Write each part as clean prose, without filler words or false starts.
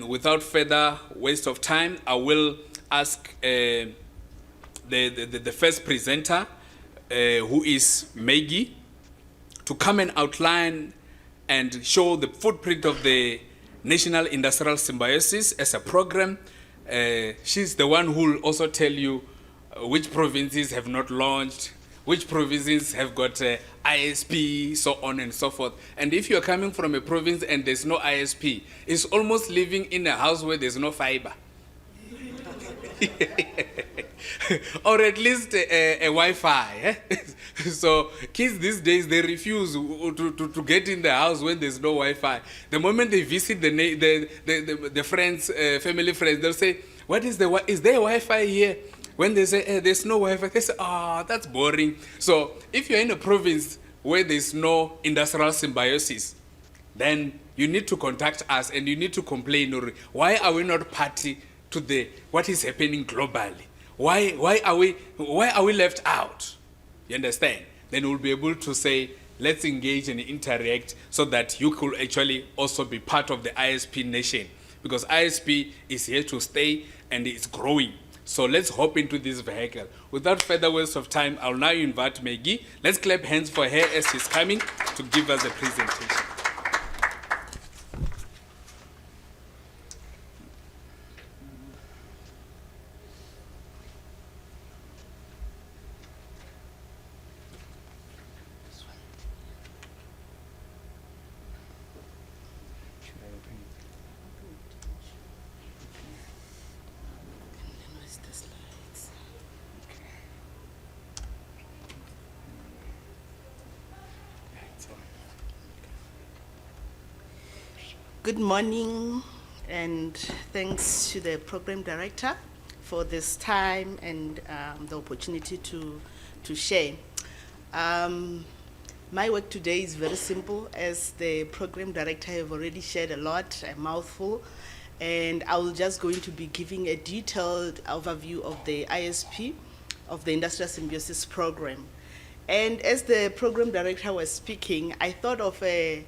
without further waste of time, I will ask the first presenter, who is Maggie, to come and outline and show the footprint of the National Industrial Symbiosis as a program. She's the one who will also tell you which provinces have not launched, which provinces have got ISP, so on and so forth. And if you're coming from a province and there's no ISP, it's almost living in a house where there's no fiber. Or at least a Wi-Fi. So kids these days, they refuse to get in the house when there's no Wi-Fi. The moment they visit the friends, family friends, they'll say, is there Wi-Fi here? When they say, there's no Wi-Fi, they say, that's boring. So if you're in a province where there's no industrial symbiosis, then you need to contact us and you need to complain, or why are we not party to what is happening globally? Why are we left out? You understand? Then we'll be able to say, let's engage and interact so that you could actually also be part of the ISP nation, because ISP is here to stay and it's growing. So let's hop into this vehicle. Without further waste of time, I'll now invite Maggie. Let's clap hands for her as she's coming to give us a presentation. Good morning, and thanks to the program director for this time and the opportunity to share. My work today is very simple, as the program director have already shared a lot, a mouthful, and I will just going to be giving a detailed overview of the ISP, of the Industrial Symbiosis Program. And as the program director was speaking, I thought of a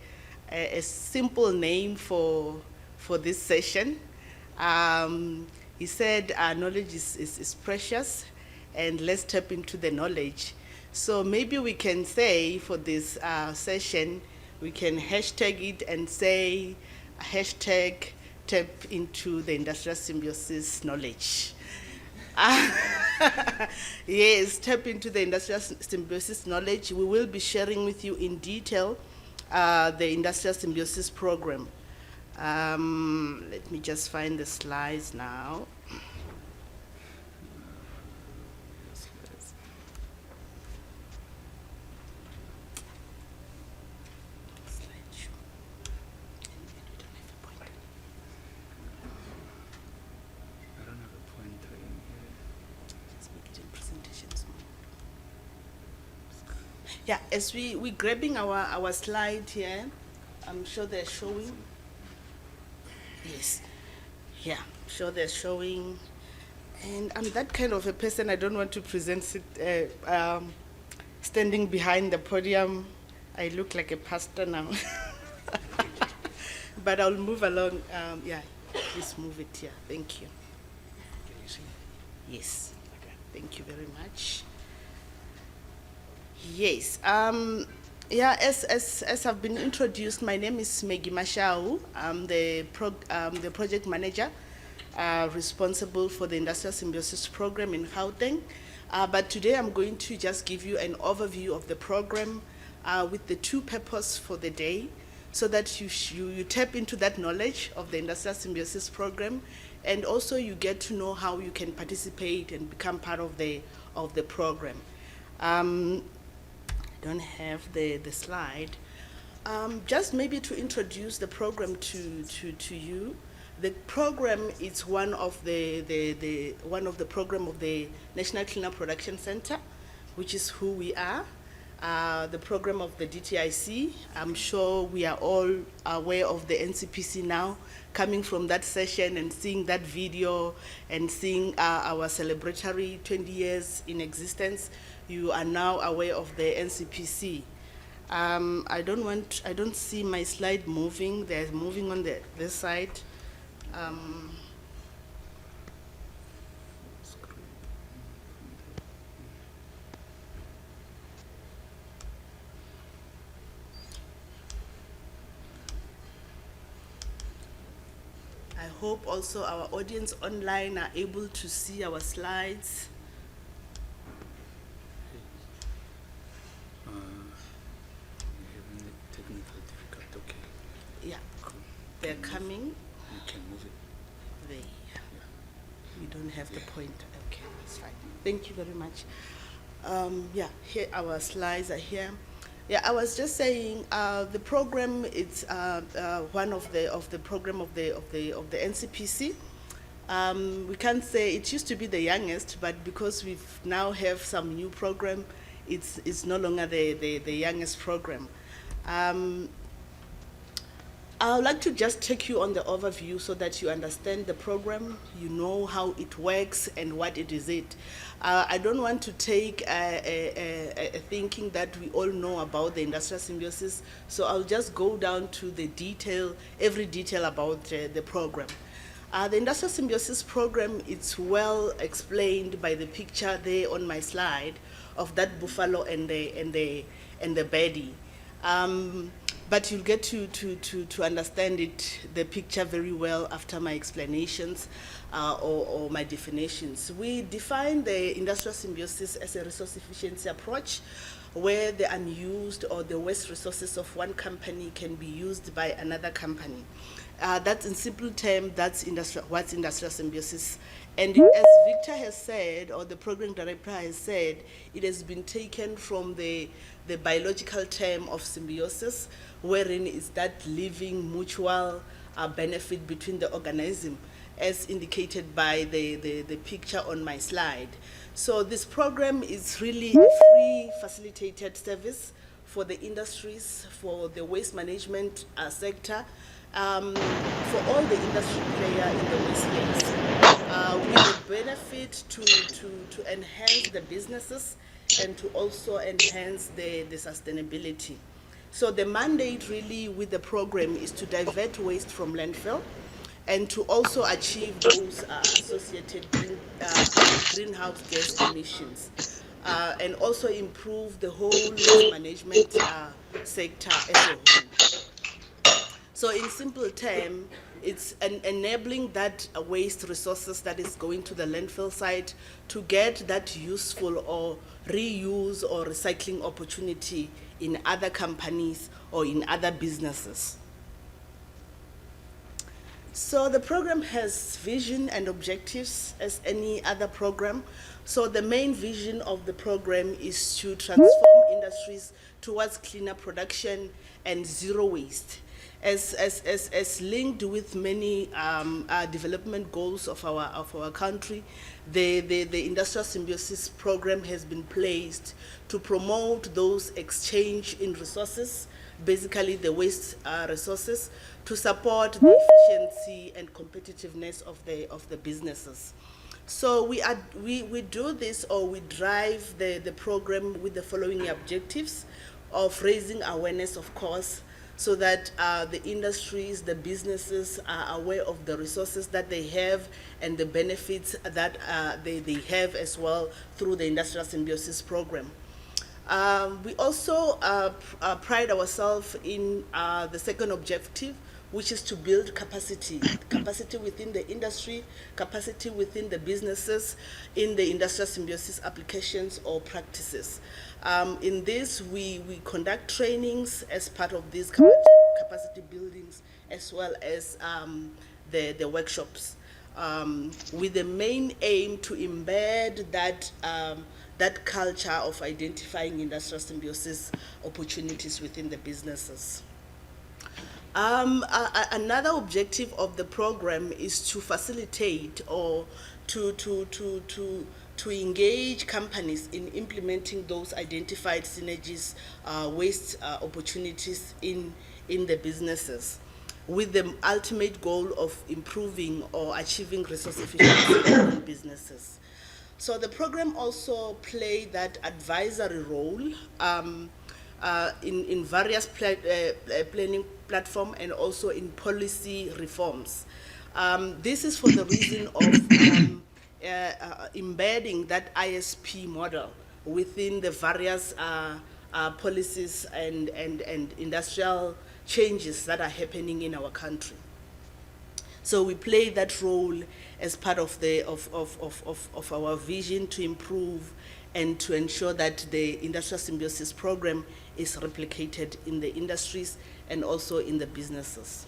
simple name for this session. He said knowledge is precious, and let's tap into the knowledge. So maybe we can say for this session, we can hashtag it and say hashtag tap into the industrial symbiosis knowledge. Yes, tap into the industrial symbiosis knowledge. We will be sharing with you in detail the Industrial Symbiosis Program. Let me just find the slides now. Yeah, as we're grabbing our slide here, I'm sure they're showing. Yes, yeah, I'm sure they're showing. And I'm that kind of a person, I don't want to present it standing behind the podium. I look like a pastor now. But I'll move along. Yeah, please move it here. Thank you. Can you see? Yes, okay. Thank you very much. Yes, yeah, as I've been introduced, my name is Maggie Mashau. I'm the project manager responsible for the Industrial Symbiosis Program in Gauteng. But today I'm going to just give you an overview of the program with the two purposes for the day, so that you tap into that knowledge of the Industrial Symbiosis Program, and also you get to know how you can participate and become part of the program. I don't have the slide. Just maybe to introduce the program to you. The program is one of the program of the National Cleaner Production Center, which is who we are. The program of the DTIC. I'm sure we are all aware of the NCPC now, coming from that session and seeing that video and seeing our celebratory 20 years in existence. You are now aware of the NCPC. I don't see my slide moving. They're moving on this side. I hope also our audience online are able to see our slides. Technical difficult, okay. Yeah, Cool. they're coming. You can move it. There. Yeah. We don't have the Yeah. pointer. Okay, that's fine. Thank you very much. Yeah, here our slides are here. Yeah, I was just saying the program. It's one of the program of the NCPC. We can't say it used to be the youngest, but because we've now have some new program, it's no longer the youngest program. I would like to just take you on the overview so that you understand the program, you know how it works and what it is. I don't want to take a thinking that we all know about the industrial symbiosis, so I'll just go down to the detail, every detail about the program. The industrial symbiosis program, it's well explained by the picture there on my slide of that buffalo and the baddie. But you'll get to understand it, the picture very well after my explanations or my definitions. We define the industrial symbiosis as a resource efficiency approach where the unused or the waste resources of one company can be used by another company. That's in simple terms, that's what's industrial symbiosis. And as Victor has said, or the program director has said, it has been taken from the biological term of symbiosis, wherein is that living mutual benefit between the organism, as indicated by the picture on my slide. So this program is really a free facilitated service for the industries, for the waste management sector, for all the industry players in the waste space, with the benefit to enhance the businesses and to also enhance the sustainability. So the mandate really with the program is to divert waste from landfill and to also achieve those associated greenhouse gas emissions, and also improve the whole waste management sector as a whole. So in simple terms, it's enabling that waste resources that is going to the landfill site to get that useful or reuse or recycling opportunity in other companies or in other businesses. So the program has vision and objectives as any other program. So the main vision of the program is to transform industries towards cleaner production and zero waste. As linked with many development goals of our country, the industrial symbiosis program has been placed to promote those exchange in resources, basically the waste resources, to support the efficiency and competitiveness of the businesses. So we do this, or we drive the program with the following objectives of raising awareness, of course, so that the industries, the businesses are aware of the resources that they have and the benefits that they have as well through the industrial symbiosis program. We also pride ourselves in the second objective, which is to build capacity within the industry, capacity within the businesses, in the industrial symbiosis applications or practices. In this, we conduct trainings as part of these capacity buildings, as well as the workshops, with the main aim to embed that culture of identifying industrial symbiosis opportunities within the businesses. Another objective of the program is to facilitate or to engage companies in implementing those identified synergies, waste opportunities in the businesses, with the ultimate goal of improving or achieving resource efficiency in businesses. So the program also play that advisory role in various planning platform and also in policy reforms. This is for the reason of embedding that ISP model within the various policies and industrial changes that are happening in our country. So we play that role as part of our vision to improve and to ensure that the industrial symbiosis program is replicated in the industries and also in the businesses.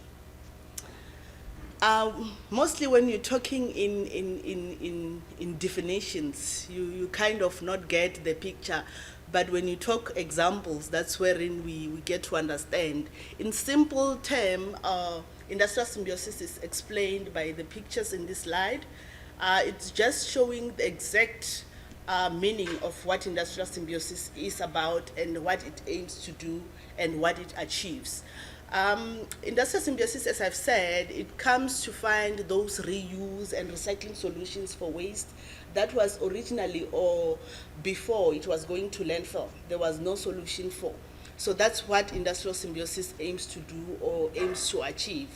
Mostly when you're talking in definitions, you kind of not get the picture. But when you talk examples, that's wherein we get to understand. In simple term, industrial symbiosis is explained by the pictures in this slide. It's just showing the exact meaning of what industrial symbiosis is about and what it aims to do and what it achieves. Industrial symbiosis, as I've said, it comes to find those reuse and recycling solutions for waste that was originally or before it was going to landfill. There was no solution for. So that's what industrial symbiosis aims to do or aims to achieve.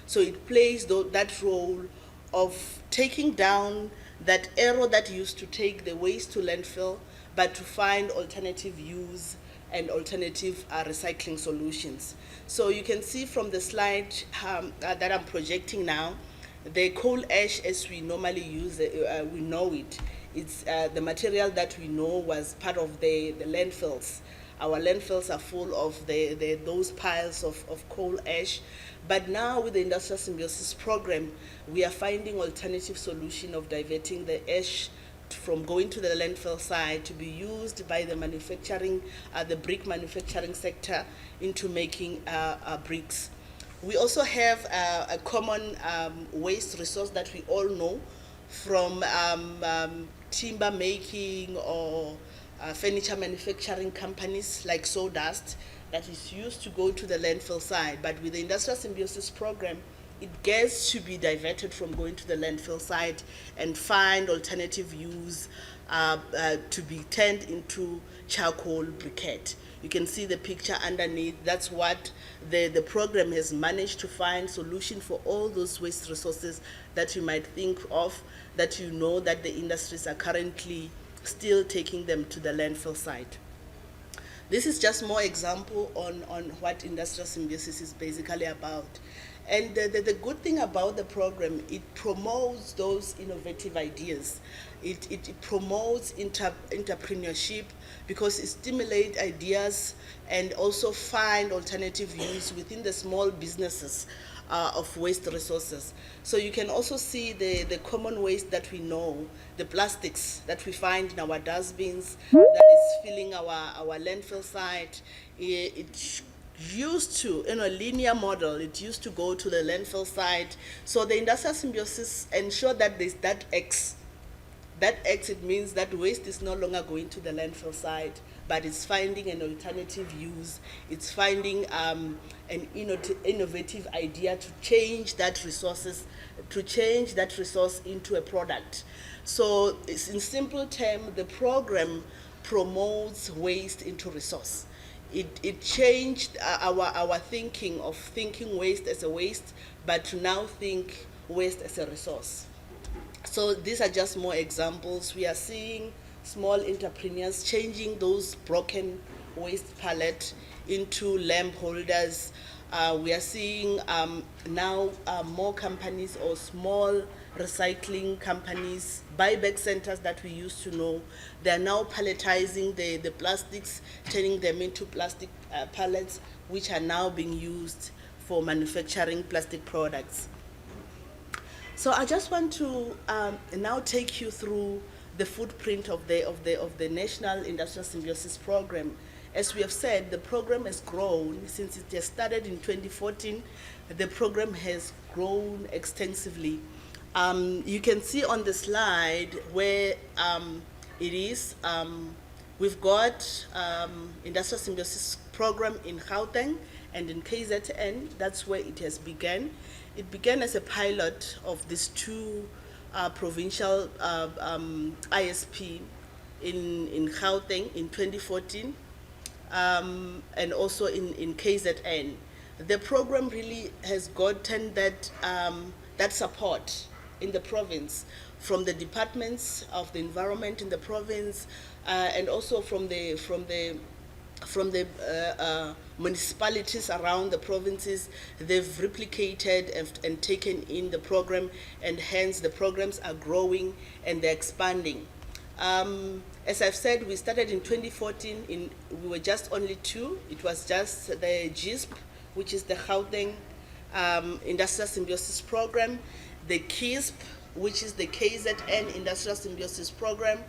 So it plays that role of taking down that arrow that used to take the waste to landfill, but to find alternative use and alternative recycling solutions. So you can see from the slide that I'm projecting now, the coal ash as we normally use, we know it. It's the material that we know was part of the landfills. Our landfills are full of those piles of coal ash. But now with the industrial symbiosis program, we are finding alternative solution of diverting the ash from going to the landfill side to be used by the manufacturing, the brick manufacturing sector into making bricks. We also have a common waste resource that we all know from timber making or furniture manufacturing companies like sawdust that is used to go to the landfill side. But with the industrial symbiosis program, it gets to be diverted from going to the landfill site and find alternative use to be turned into charcoal briquette. You can see the picture underneath. That's what the program has managed to find solution for all those waste resources that you might think of, that you know that the industries are currently still taking them to the landfill site. This is just more example on what industrial symbiosis is basically about. And the good thing about the program, it promotes those innovative ideas. It promotes entrepreneurship because it stimulates ideas and also find alternative use within the small businesses of waste resources. So you can also see the common waste that we know, the plastics that we find in our dustbins that is filling our landfill site. It used to, in a linear model, it used to go to the landfill site. So the industrial symbiosis ensure that there's that X. That X, it means that waste is no longer going to the landfill site, but it's finding an alternative use. It's finding an innovative idea to change that resource into a product. So it's in simple terms, the program promotes waste into resource. It changed our thinking of thinking waste as a waste, but to now think waste as a resource. So these are just more examples. We are seeing small entrepreneurs changing those broken waste pallet into lamp holders. We are seeing now more companies or small recycling companies, buyback centers that we used to know. They are now palletizing the plastics, turning them into plastic pallets, which are now being used for manufacturing plastic products. So I just want to now take you through the footprint of the National Industrial Symbiosis Program. As we have said, the program has grown since it has started in 2014. The program has grown extensively. You can see on the slide where it is. We've got Industrial Symbiosis Program in Gauteng and in KZN. That's where it has begun. It began as a pilot of these two provincial ISP in Gauteng in 2014 and also in KZN. The program really has gotten that that support in the province from the departments of the environment in the province, and also from the municipalities around the provinces. They've replicated and taken in the program, and hence the programs are growing and they're expanding. As I've said, we started in 2014. We were just only two. It was just the GISP, which is the Gauteng Industrial Symbiosis Program, the KISP, which is the KZN Industrial Symbiosis Program,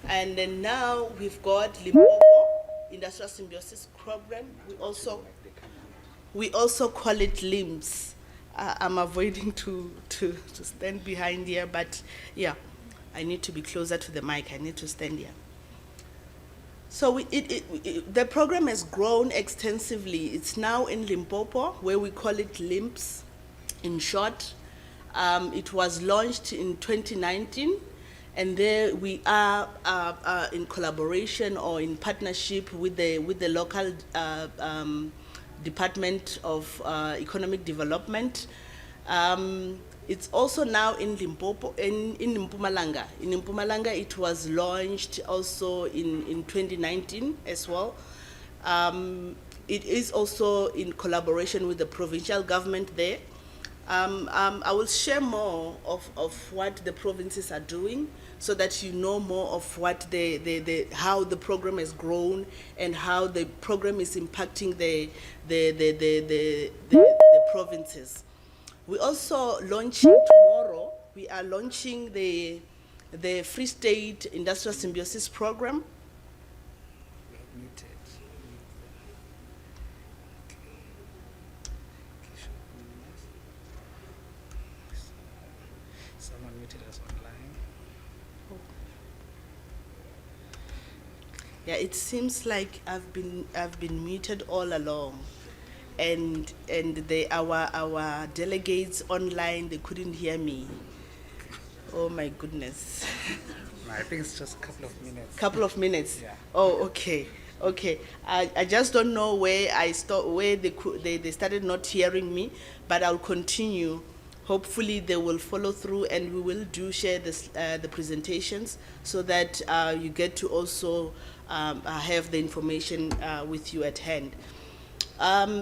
and then now we've got Limpopo Industrial Symbiosis Program. We also call it LIMS. I'm avoiding to stand behind here, but yeah, I need to be closer to the mic. I need to stand here. So the program has grown extensively. It's now in Limpopo, where we call it LIMS in short. It was launched in 2019, and there we are in collaboration or in partnership with the local Department of Economic Development. It's also now in Limpopo, in Mpumalanga. In Mpumalanga, it was launched also in 2019 as well. It is also in collaboration with the provincial government there. I will share more of what the provinces are doing, so that you know more of what how the program has grown and how the program is impacting the provinces. We're also launching tomorrow. We are launching the Free State Industrial Symbiosis Program. Someone muted us online. Yeah, it seems like I've been muted all along, and our delegates online, they couldn't hear me. Oh my goodness. No, I think it's just a couple of minutes. Couple of minutes. Yeah. Oh, okay. Okay. I just don't know where I stopped, where they started not hearing me, but I'll continue. Hopefully they will follow through, and we will share the presentations, so that you get to also have the information with you at hand.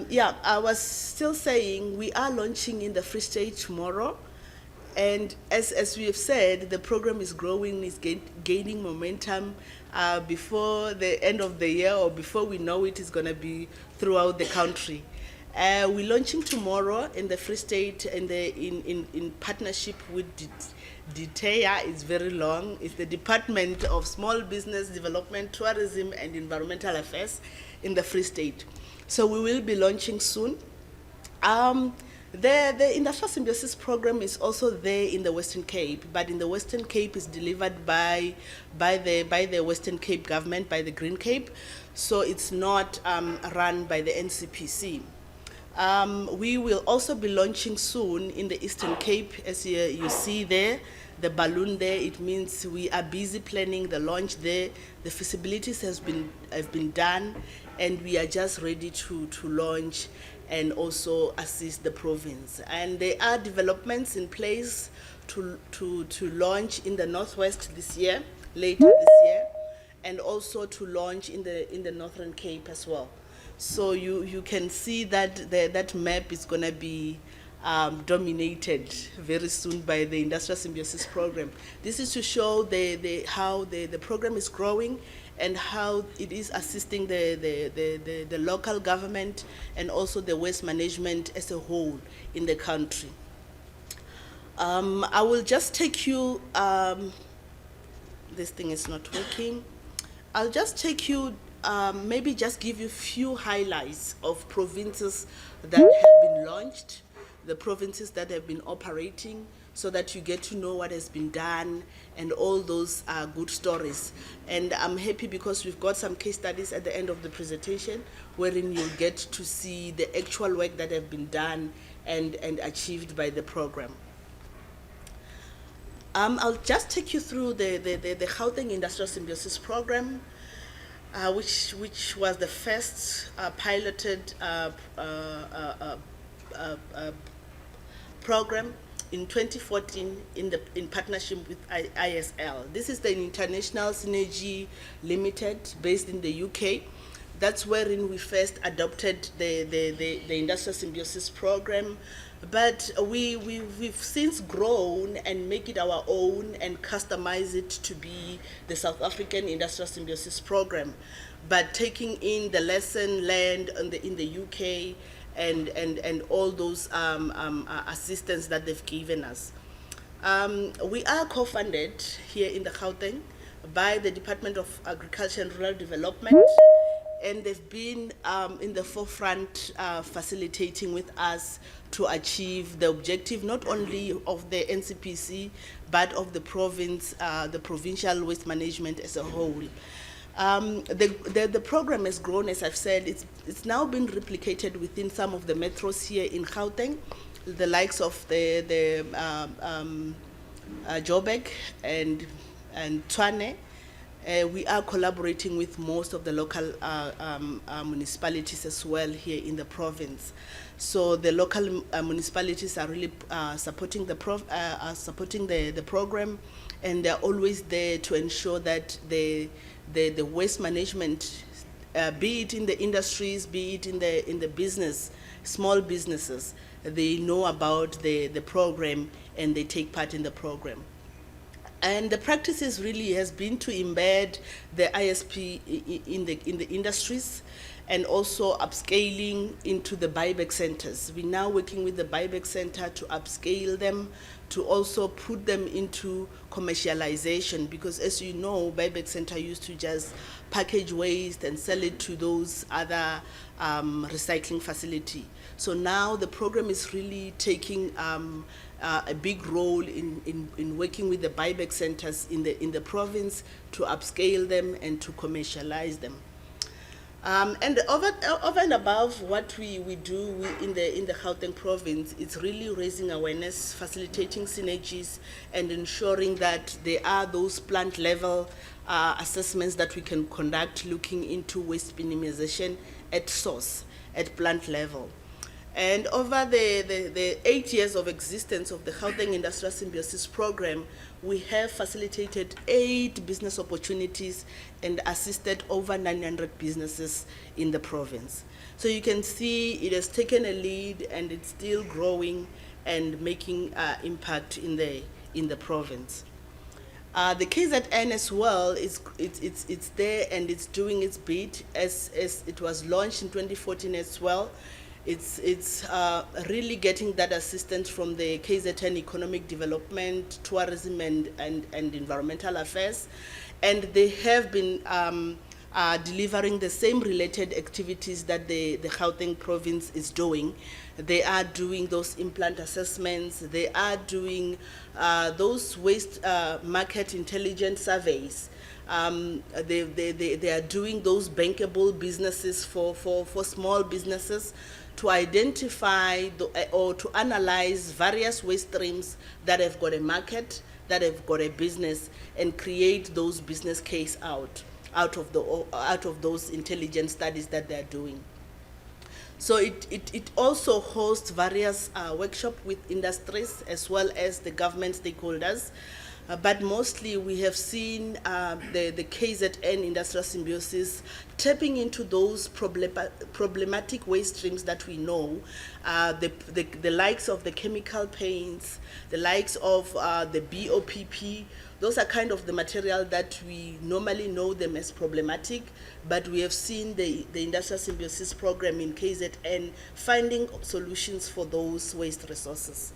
Yeah, I was still saying we are launching in the Free State tomorrow, and as we have said, the program is growing, is gaining momentum. Before the end of the year, or before we know it, is going to be throughout the country. We're launching tomorrow in the Free State in partnership with DITEA. It's very long. It's the Department of Small Business Development, Tourism and Environmental Affairs in the Free State. So we will be launching soon. The Industrial Symbiosis Program is also there in the Western Cape, but in the Western Cape is delivered by the Western Cape government, by the Green Cape. So it's not run by the NCPC. We will also be launching soon in the Eastern Cape, as you see there, the balloon there. It means we are busy planning the launch there. The feasibilities have been done, and we are just ready to launch and also assist the province. And there are developments in place to launch in the Northwest this year, later this year, and also to launch in the Northern Cape as well. So you can see that that map is going to be dominated very soon by the Industrial Symbiosis Program. This is to show how the program is growing and how it is assisting the local government and also the waste management as a whole in the country. I will just take you, this thing is not working. I'll just take you, maybe just give you a few highlights of provinces that have been launched, the provinces that have been operating, so that you get to know what has been done and all those good stories. And I'm happy because we've got some case studies at the end of the presentation, wherein you'll get to see the actual work that have been done and achieved by the program. I'll just take you through the Gauteng Industrial Symbiosis Program, which was the first piloted program. in 2014 in partnership with ISL. This is the International Synergy Limited based in the UK. That's wherein we first adopted the Industrial Symbiosis Program. But we've since grown and make it our own and customize it to be the South African Industrial Symbiosis Program, but taking in the lesson learned in the UK and all those assistance that they've given us. We are co-funded here in the Gauteng by the Department of Agriculture and Rural Development, and they've been in the forefront facilitating with us to achieve the objective not only of the NCPC but of the province, the provincial waste management as a whole. The program has grown, as I've said. It's now been replicated within some of the metros here in Gauteng, the likes of the Joburg and Tshwane. We are collaborating with most of the local municipalities as well here in the province. So the local municipalities are really supporting the program, and they're always there to ensure that the waste management, be it in the industries, be it in the business, small businesses, they know about the program and they take part in the program. And the practices really has been to embed the ISP in the industries, and also upscaling into the buyback centers. We're now working with the buyback center to upscale them, to also put them into commercialization, because as you know, buyback center used to just package waste and sell it to those other recycling facility. So now the program is really taking a big role in working with the buyback centers in the province to upscale them and to commercialize them. And over and above what we do in the Gauteng province, it's really raising awareness, facilitating synergies, and ensuring that there are those plant level assessments that we can conduct, looking into waste minimization at source, at plant level. And over the 8 years of existence of the Gauteng Industrial Symbiosis Program, we have facilitated 8 business opportunities and assisted over 900 businesses in the province. So you can see it has taken a lead, and it's still growing and making impact in the province. The KZN as well, it's there and it's doing its bit as it was launched in 2014 as well. It's really getting that assistance from the KZN Economic Development, Tourism and Environmental Affairs, and they have been delivering the same related activities that the Gauteng province is doing. They are doing those implant assessments, they are doing those waste market intelligence surveys. They are doing those bankable businesses for small businesses, to identify or to analyze various waste streams that have got a market, that have got a business, and create those business case out of those intelligence studies that they're doing. So it also hosts various workshops with industries as well as the government stakeholders. But mostly we have seen the KZN Industrial Symbiosis tapping into those problematic waste streams that we know, the likes of the chemical paints, the likes of the BOPP. Those are kind of the material that we normally know them as problematic, but we have seen the Industrial Symbiosis Program in KZN finding solutions for those waste resources.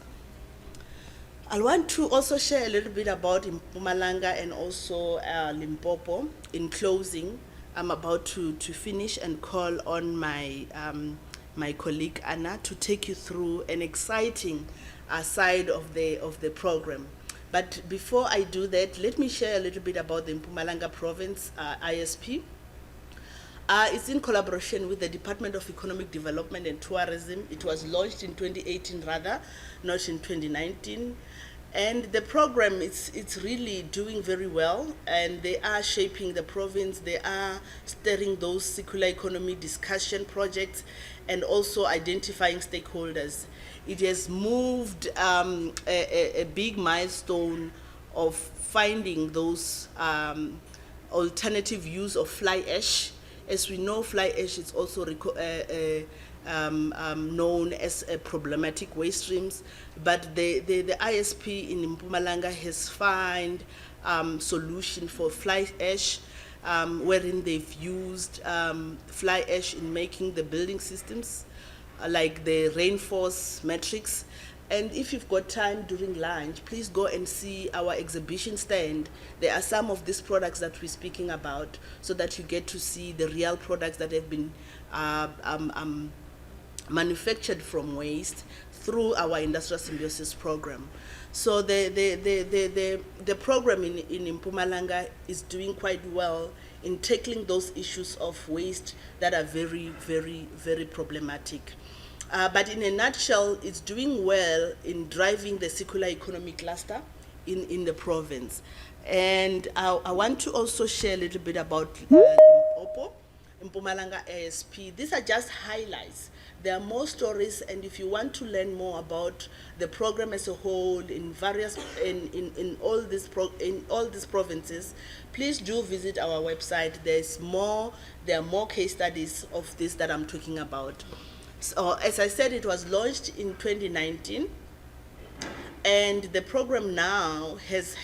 I want to also share a little bit about Mpumalanga and also Limpopo. In closing, I'm about to finish and call on my my colleague Anna to take you through an exciting side of the program. But before I do that, let me share a little bit about the Mpumalanga Province ISP. It's in collaboration with the Department of Economic Development and Tourism. It was launched in 2018 rather, not in 2019. And the program, it's really doing very well, and they are shaping the province. They are steering those circular economy discussion projects and also identifying stakeholders. it has moved a big milestone of finding those alternative use of fly ash. As we know, fly ash is also known as a problematic waste streams, but the ISP in Mpumalanga has found solution for fly ash, wherein they've used fly ash in making the building systems, like the rainforest matrix. And if you've got time during lunch, please go and see our exhibition stand. There are some of these products that we're speaking about, so that you get to see the real products that have been manufactured from waste through our industrial symbiosis program. So the program in Mpumalanga is doing quite well in tackling those issues of waste that are very, very, very problematic. But in a nutshell, it's doing well in driving the circular economy cluster in the province. And I want to also share a little bit about Limpopo, Mpumalanga ASP. These are just highlights. There are more stories, and if you want to learn more about the program as a whole in various in all these provinces, please do visit our website. There are more case studies of this that I'm talking about. So as I said, it was launched in 2019, and the program now has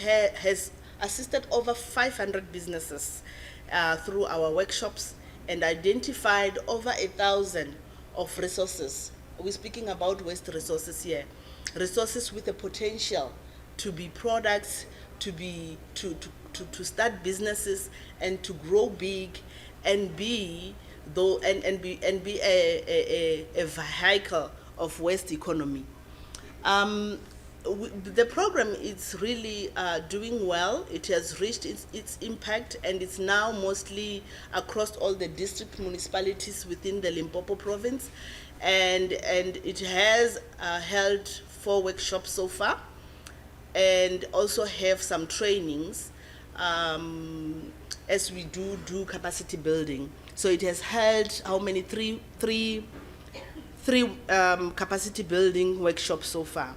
assisted over 500 businesses through our workshops, and identified over 1,000 of resources. We're speaking about waste resources here, resources with the potential to be products, to start businesses and to grow big, and be a vehicle of waste economy. The program is really doing well. It has reached its impact, and it's now mostly across all the district municipalities within the Limpopo province, and it has held 4 workshops so far, and also have some trainings as we do capacity building. So it has held how many? Three capacity building workshops so far.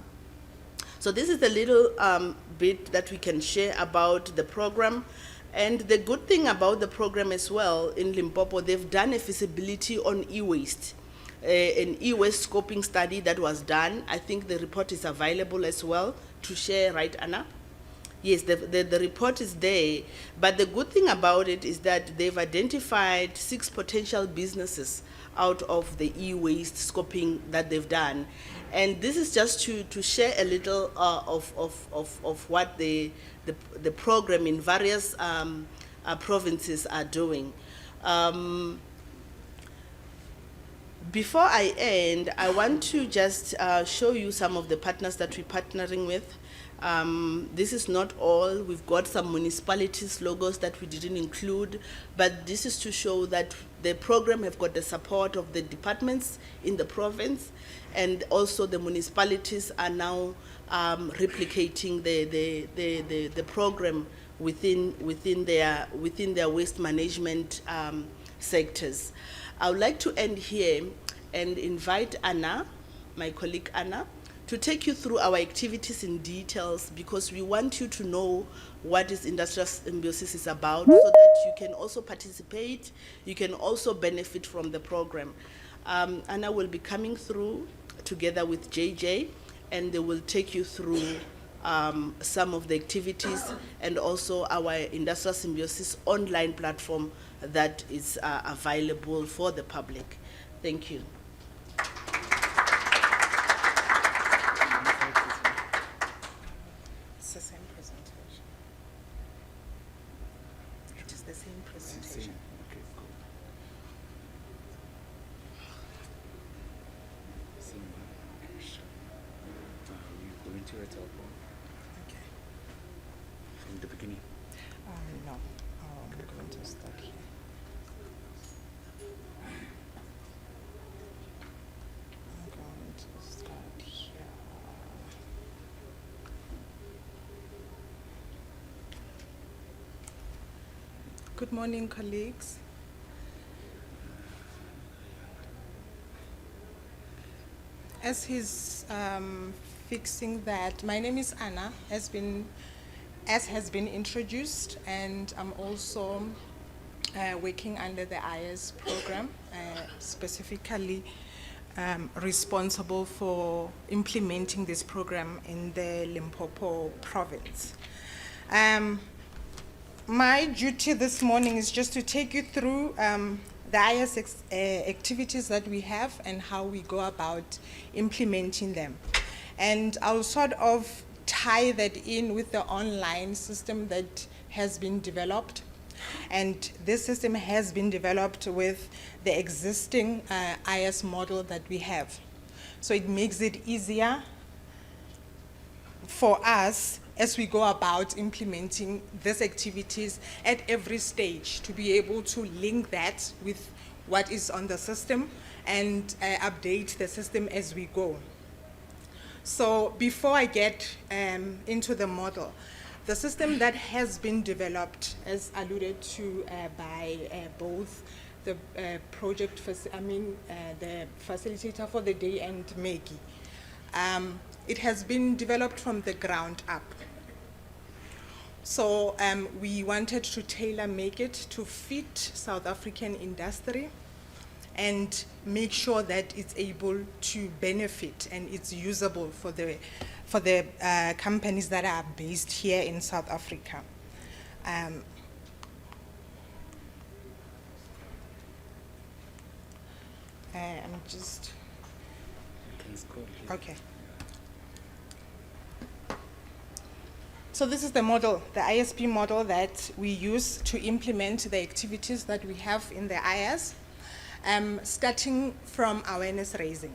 So this is a little bit that we can share about the program. And the good thing about the program as well, in Limpopo, they've done a feasibility on e-waste, an e-waste scoping study that was done. I think the report is available as well to share, right, Anna? Yes, the report is there, but the good thing about it is that they've identified 6 potential businesses out of the e-waste scoping that they've done. And this is just to share a little of what the program in various provinces are doing. Before I end, I want to just show you some of the partners that we're partnering with. This is not all. We've got some municipalities logos that we didn't include, but this is to show that the program have got the support of the departments in the province, and also the municipalities are now replicating the program within their waste management sectors. I would like to end here and invite Anna, my colleague Anna, to take you through our activities in details, because we want you to know what is industrial symbiosis is about, so that you can also participate, you can also benefit from the program. Anna will be coming through together with JJ, and they will take you through some of the activities, and also our industrial symbiosis online platform that is available for the public. Thank you. It's the same presentation. It is the same presentation. Okay, cool. Same one. Okay, sure. We're going to write our book Okay. from the beginning. No, I'm going to start here. I'm going to start here. Good morning, colleagues. as he's fixing that, my name is Anna, as has been introduced, and I'm also working under the IS program, specifically responsible for implementing this program in the Limpopo province. My duty this morning is just to take you through the IS activities that we have and how we go about implementing them. And I'll sort of tie that in with the online system that has been developed. And this system has been developed with the existing IS model that we have. So it makes it easier for us as we go about implementing these activities at every stage, to be able to link that with what is on the system and update the system as we go. So before I get into the model, the system that has been developed, as alluded to by both the the facilitator for the day and Maggie, it has been developed from the ground up. So we wanted to tailor-make it to fit South African industry and make sure that it's able to benefit and it's usable for the companies that are based here in South Africa. I'm just, Please go ahead. okay. So this is the model, the ISP model that we use to implement the activities that we have in the IS, starting from awareness raising.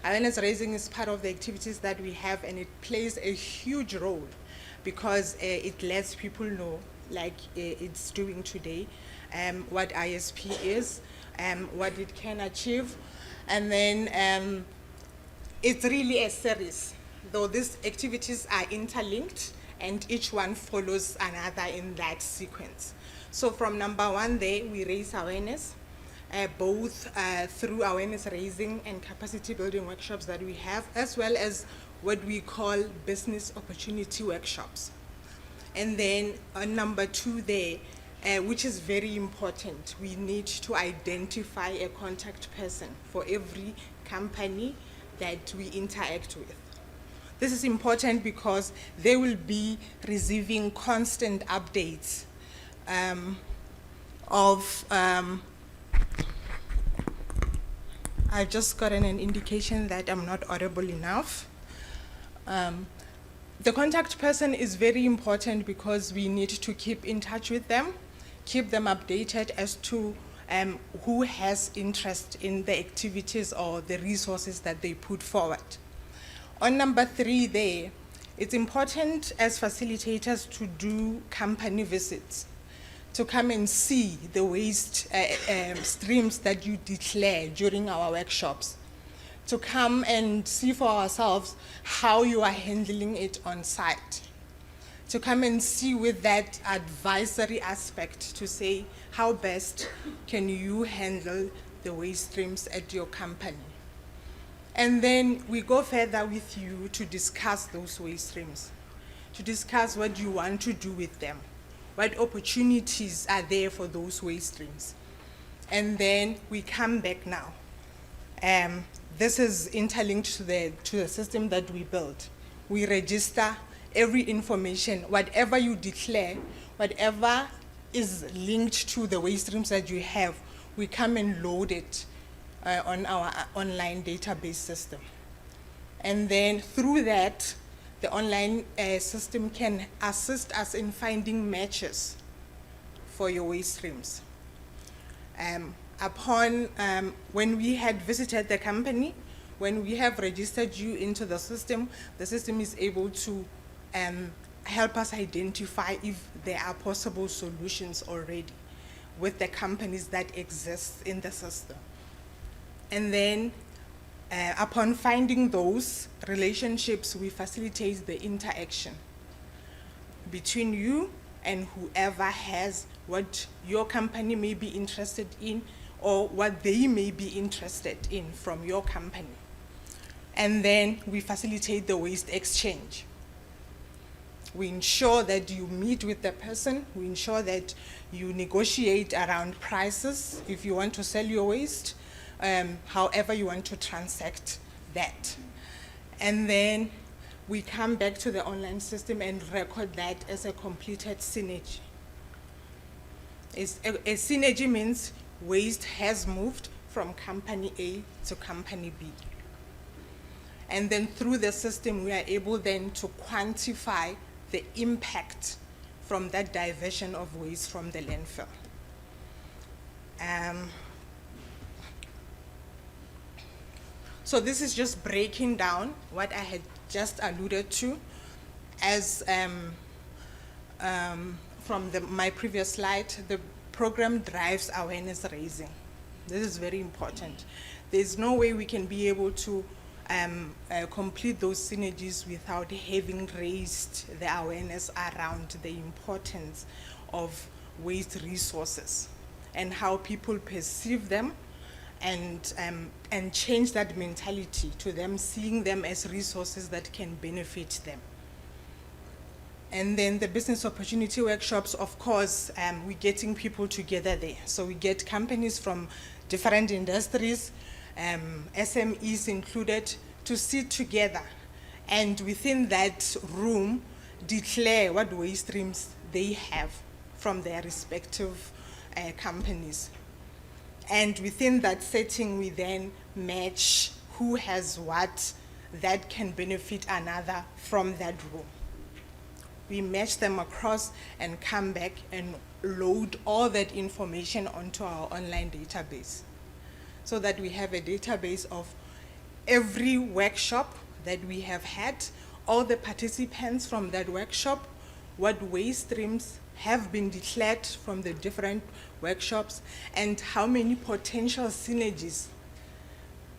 Awareness raising is part of the activities that we have, and it plays a huge role because it lets people know, like it's doing today, what ISP is, what it can achieve, and then it's really a series, though these activities are interlinked and each one follows another in that sequence. So from number 1 there, we raise awareness, both through awareness raising and capacity building workshops that we have, as well as what we call business opportunity workshops. And then on number 2 there, which is very important, we need to identify a contact person for every company that we interact with. This is important because they will be receiving constant updates I've just gotten an indication that I'm not audible enough. The contact person is very important because we need to keep in touch with them, keep them updated as to who has interest in the activities or the resources that they put forward. On number 3 there, it's important as facilitators to do company visits, to come and see the waste streams that you declare during our workshops, to come and see for ourselves how you are handling it on site, to come and see with that advisory aspect to say how best can you handle the waste streams at your company. And then we go further with you to discuss those waste streams, to discuss what you want to do with them, what opportunities are there for those waste streams. And then we come back now. This is interlinked to the system that we built. We register every information, whatever you declare, whatever is linked to the waste streams that you have, we come and load it on our online database system. And then through that, the online system can assist us in finding matches for your waste streams. When we had visited the company, when we have registered you into the system is able to help us identify if there are possible solutions already with the companies that exist in the system. And then upon finding those relationships, we facilitate the interaction between you and whoever has what your company may be interested in or what they may be interested in from your company. And then we facilitate the waste exchange. We ensure that you meet with the person. We ensure that you negotiate around prices if you want to sell your waste, however you want to transact that. And then we come back to the online system and record that as a completed synergy. A synergy means waste has moved from company A to company B. And then through the system, we are able then to quantify the impact from that diversion of waste from the landfill. So this is just breaking down what I had just alluded to as from my previous slide. The program drives awareness raising. This is very important. There's no way we can be able to complete those synergies without having raised the awareness around the importance of waste resources and how people perceive them, and change that mentality to them seeing them as resources that can benefit them. And then the business opportunity workshops, of course, we're getting people together there. So we get companies from different industries, SMEs included, to sit together and within that room declare what waste streams they have from their respective companies. And within that setting, we then match who has what that can benefit another from that room. We match them across and come back and load all that information onto our online database so that we have a database of every workshop that we have had, all the participants from that workshop, what waste streams have been declared from the different workshops, and how many potential synergies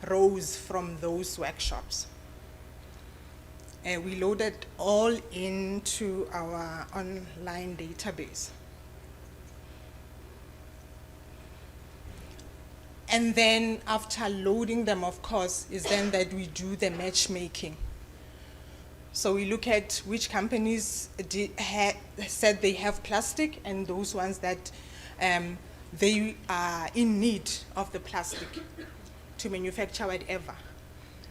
rose from those workshops. We loaded all into our online database. And then after loading them, of course, is then that we do the matchmaking. So we look at which companies said they have plastic and those ones that they are in need of the plastic to manufacture whatever.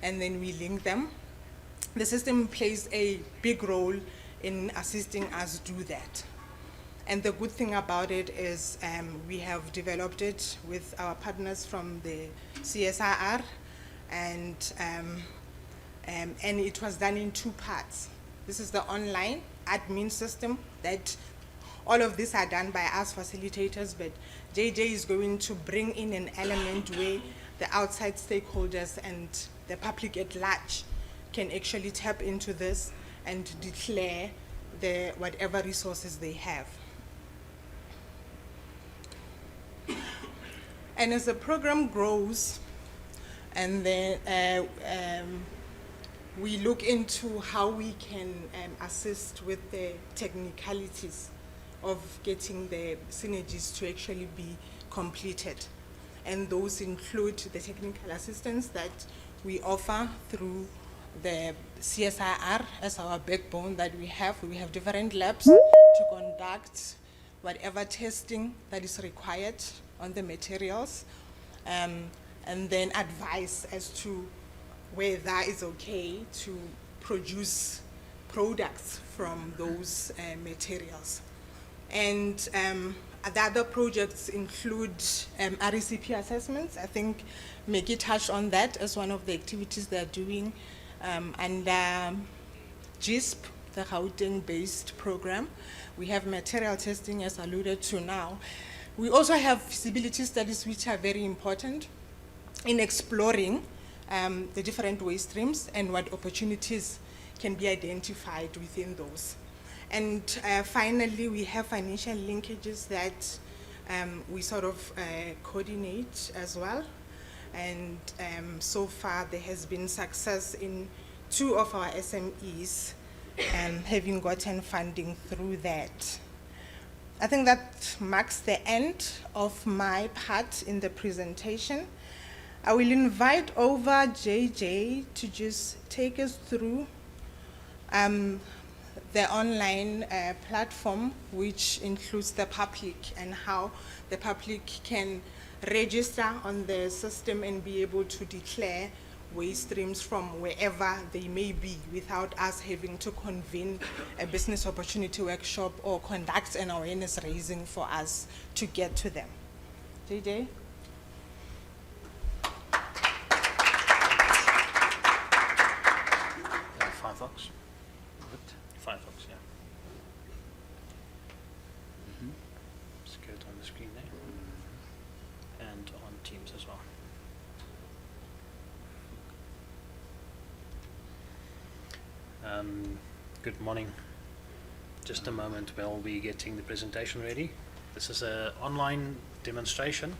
And then we link them. The system plays a big role in assisting us do that. And the good thing about it is we have developed it with our partners from the CSIR, and it was done in 2 parts. This is the online admin system that all of these are done by us facilitators, but JJ is going to bring in an element where the outside stakeholders and the public at large can actually tap into this and declare whatever resources they have. And as the program grows, and then we look into how we can assist with the technicalities of getting the synergies to actually be completed. And those include the technical assistance that we offer through the CSIR as our backbone that we have. We have different labs to conduct whatever testing that is required on the materials, and then advice as to whether it's okay to produce products from those materials. And the other projects include RECP assessments. I think Maggie touched on that as one of the activities they're doing, and Isp, the Gauteng-based program. We have material testing, as alluded to now. We also have feasibility studies, which are very important in exploring the different waste streams and what opportunities can be identified within those. And finally, we have financial linkages that we sort of coordinate as well. And so far, there has been success in 2 of our SMEs having gotten funding through that. I think that marks the end of my part in the presentation. I will invite over JJ to just take us through the online platform, which includes the public and how the public can register on the system and be able to declare waste streams from wherever they may be without us having to convene a business opportunity workshop or conduct an awareness raising for us to get to them. JJ? Firefox. What? Firefox, yeah. Just go it on the screen there. And on Teams as well. Good morning. Just a moment, we'll be getting the presentation ready. This is an online demonstration,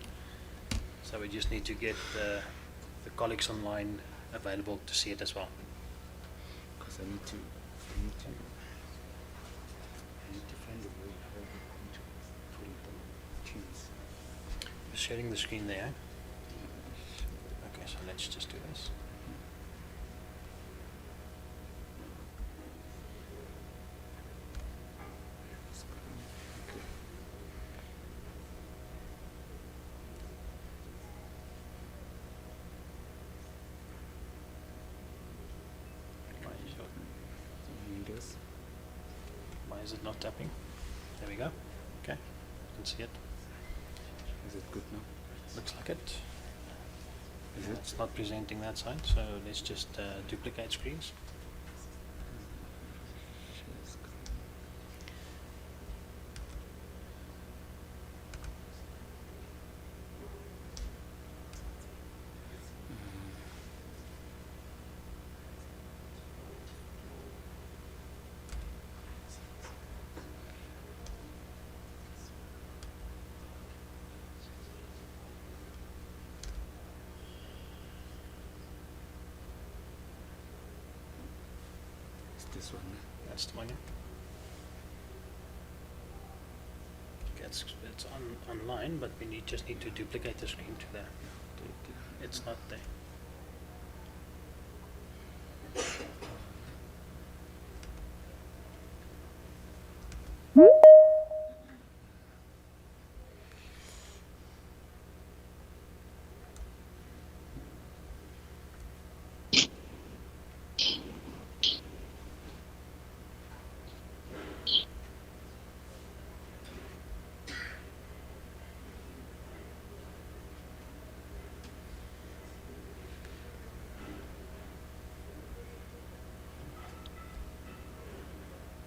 so we just need to get the colleagues online available to see it as well. Because I need to find a way how we're going to put it on Teams. We're sharing the screen there. Okay, so let's just do this. Windows. Why is it not tapping? There we go. Okay, you can see it. Is it good now? Looks like it. Is it? It's not presenting that side, so let's just duplicate screens. Share screen. It's this one. That's the one. Yeah. Okay, it's online, but we just need to duplicate the screen to there. It's not there.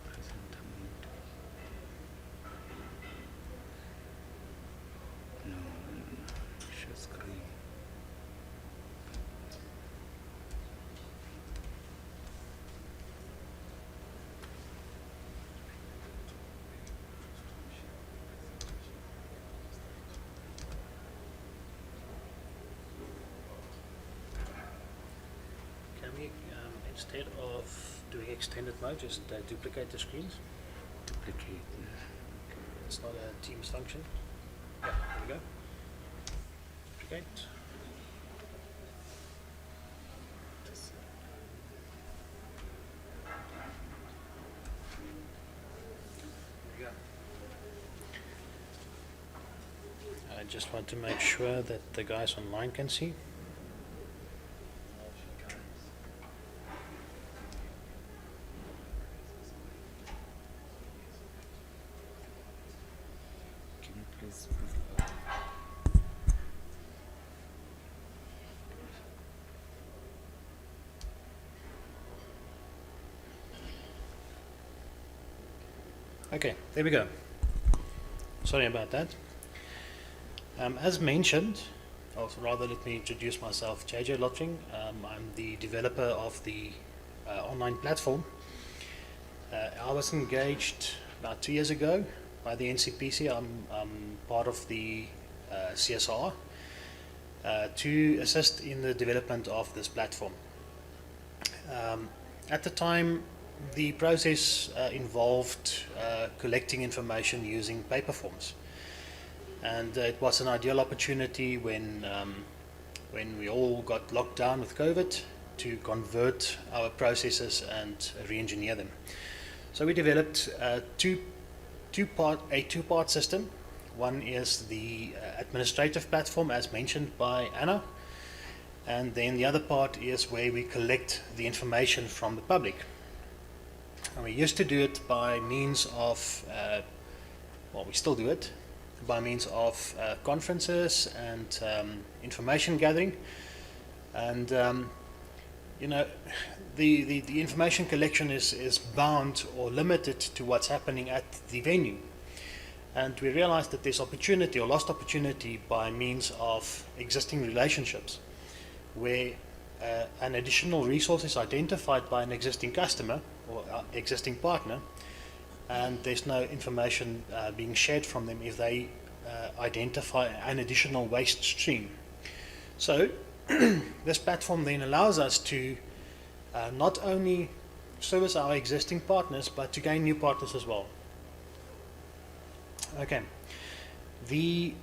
Present amount. No. Share screen. Can we, instead of doing extended mode, just duplicate the screens? Duplicate. It's not a Teams function. Yeah, there we go. Duplicate. There we go. I just want to make sure that the guys online can see. Can you please move? Okay, there we go. Sorry about that. As mentioned, or rather let me introduce myself, JJ Lottering. I'm the developer of the online platform. I was engaged about 2 years ago by the NCPC. I'm part of the CSR to assist in the development of this platform. At the time, the process involved collecting information using paper forms. And it was an ideal opportunity when when we all got locked down with COVID, to convert our processes and re-engineer them. So we developed a two-part system. One is the administrative platform, as mentioned by Anna, and then the other part is where we collect the information from the public. And we used to do it by means of, well, we still do it, by means of conferences and information gathering. And you know, the information collection is bound or limited to what's happening at the venue. And we realized that there's opportunity or lost opportunity by means of existing relationships, where an additional resource is identified by an existing customer or existing partner, and there's no information being shared from them if they identify an additional waste stream. So this platform then allows us to not only service our existing partners, but to gain new partners as well. Okay, the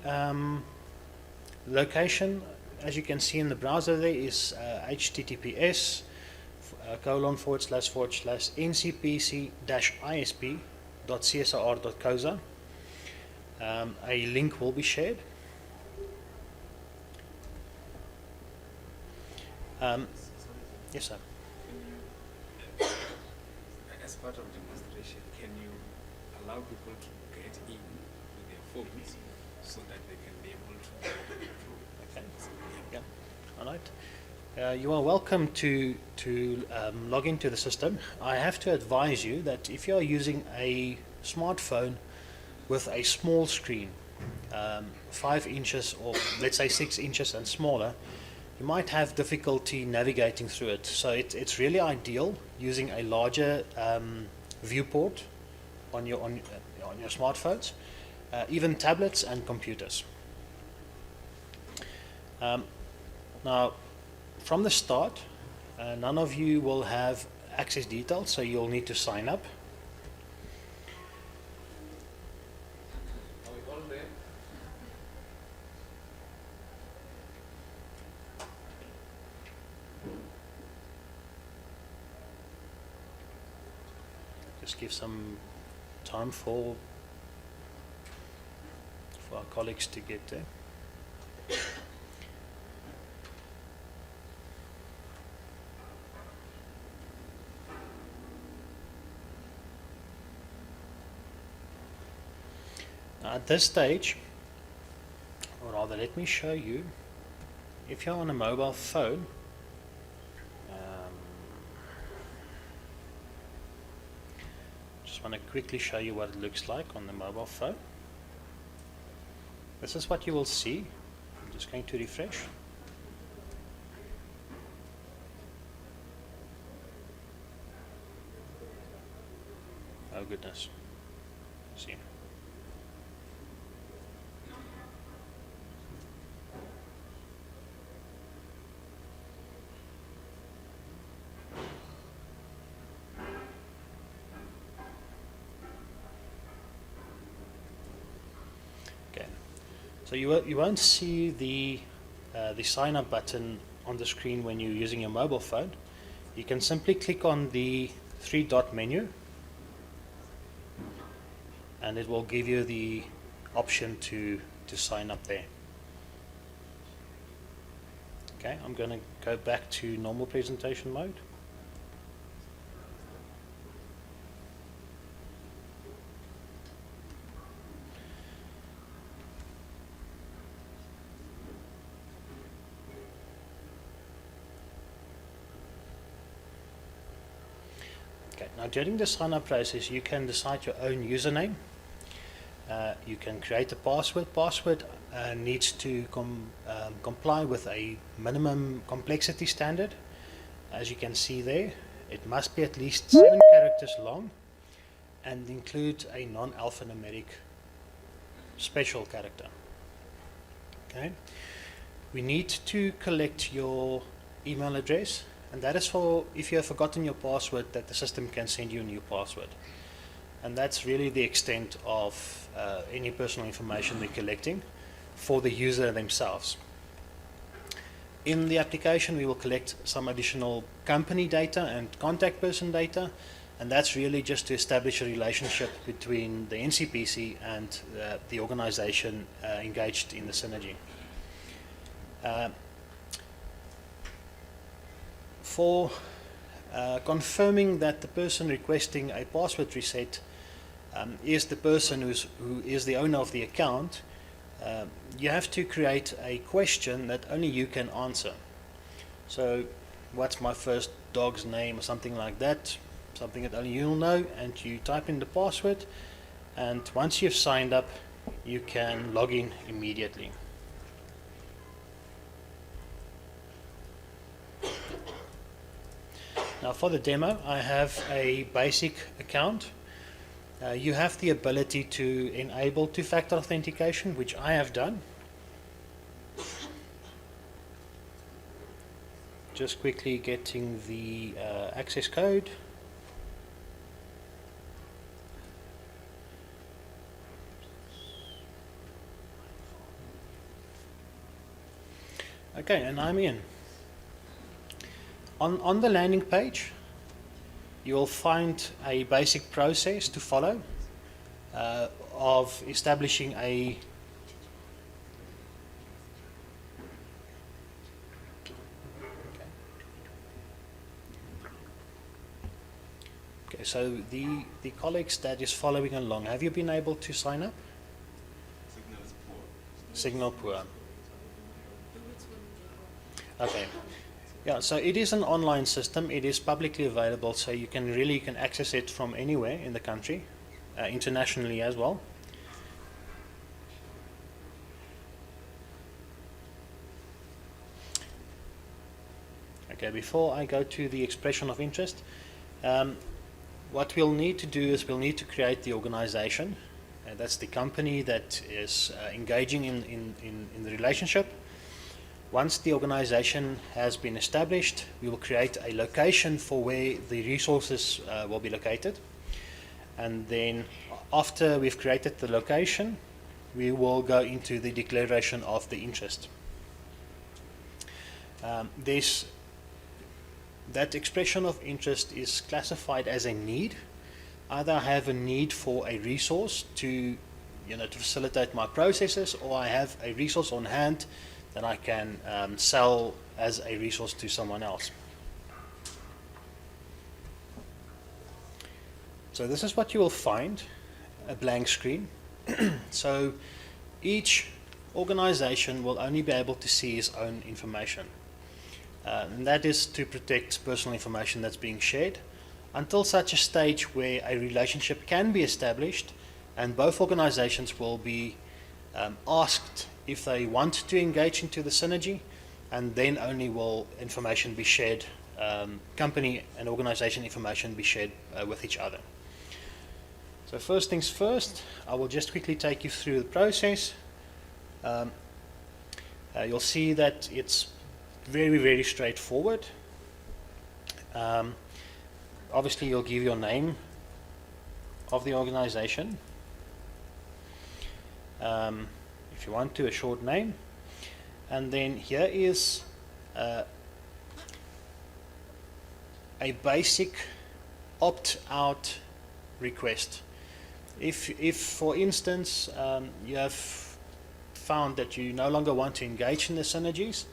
location, as you can see in the browser there, is https://ncpc-isp.csr.coza. A link will be shared. Yes, sir. As part of demonstration, can you allow people to get in with their phones so that they can be able to go through? Okay. Yeah. All right. You are welcome to log into the system. I have to advise you that if you are using a smartphone with a small screen, 5 inches or let's say 6 inches and smaller, you might have difficulty navigating through it. So it's really ideal using a larger viewport on your smartphones, even tablets and computers. Now, from the start, none of you will have access details, so you'll need to sign up. Are we all there? Just give some time for our colleagues to get there. At this stage, or rather let me show you, if you're on a mobile phone, just want to quickly show you what it looks like on the mobile phone. This is what you will see. I'm just going to refresh. Oh goodness. See. So you won't see the sign up button on the screen when you're using your mobile phone. You can simply click on the 3-dot menu and it will give you the option to sign up there. Okay, I'm going to go back to normal presentation mode. Now, during the sign-up process, you can decide your own username. You can create a password. Password needs to comply with a minimum complexity standard. As you can see there, it must be at least 7 characters long and include a non-alphanumeric special character. Okay. We need to collect your email address. And that is for if you have forgotten your password, that the system can send you a new password. And that's really the extent of any personal information they're collecting for the user themselves. In the application, we will collect some additional company data and contact person data, and that's really just to establish a relationship between the NCPC and the organization engaged in the synergy. For confirming that the person requesting a password reset is the person who is the owner of the account, you have to create a question that only you can answer. So, what's my first dog's name or something like that, something that only you'll know, and you type in the password, and once you've signed up, you can log in immediately. Now for the demo, I have a basic account. You have the ability to enable two-factor authentication, which I have done. Just quickly getting the access code. Okay, and I'm in. On the landing page, you will find a basic process to follow of establishing a Okay, so the colleagues that is following along, have you been able to sign up? Signal is poor. Signal poor. Okay. Yeah, so it is an online system. It is publicly available, so you can access it from anywhere in the country, internationally as well. Okay, before I go to the expression of interest, what we'll need to do is we'll need to create the organization. That's the company that is engaging in the relationship. Once the organization has been established, we will create a location for where the resources will be located. And then after we've created the location, we will go into the declaration of the interest. That expression of interest is classified as a need. Either I have a need for a resource to facilitate my processes, or I have a resource on hand that I can sell as a resource to someone else. So this is what you will find, a blank screen. So each organization will only be able to see its own information. And that is to protect personal information that's being shared until such a stage where a relationship can be established and both organizations will be asked if they want to engage into the synergy, and then only will information be shared, company and organization information be shared with each other. So first things first, I will just quickly take you through the process. You'll see that it's very, very straightforward. Obviously, you'll give your name of the organization. If you want to, a short name. And then here is a basic opt-out request. If for instance, you have found that you no longer want to engage in the synergies,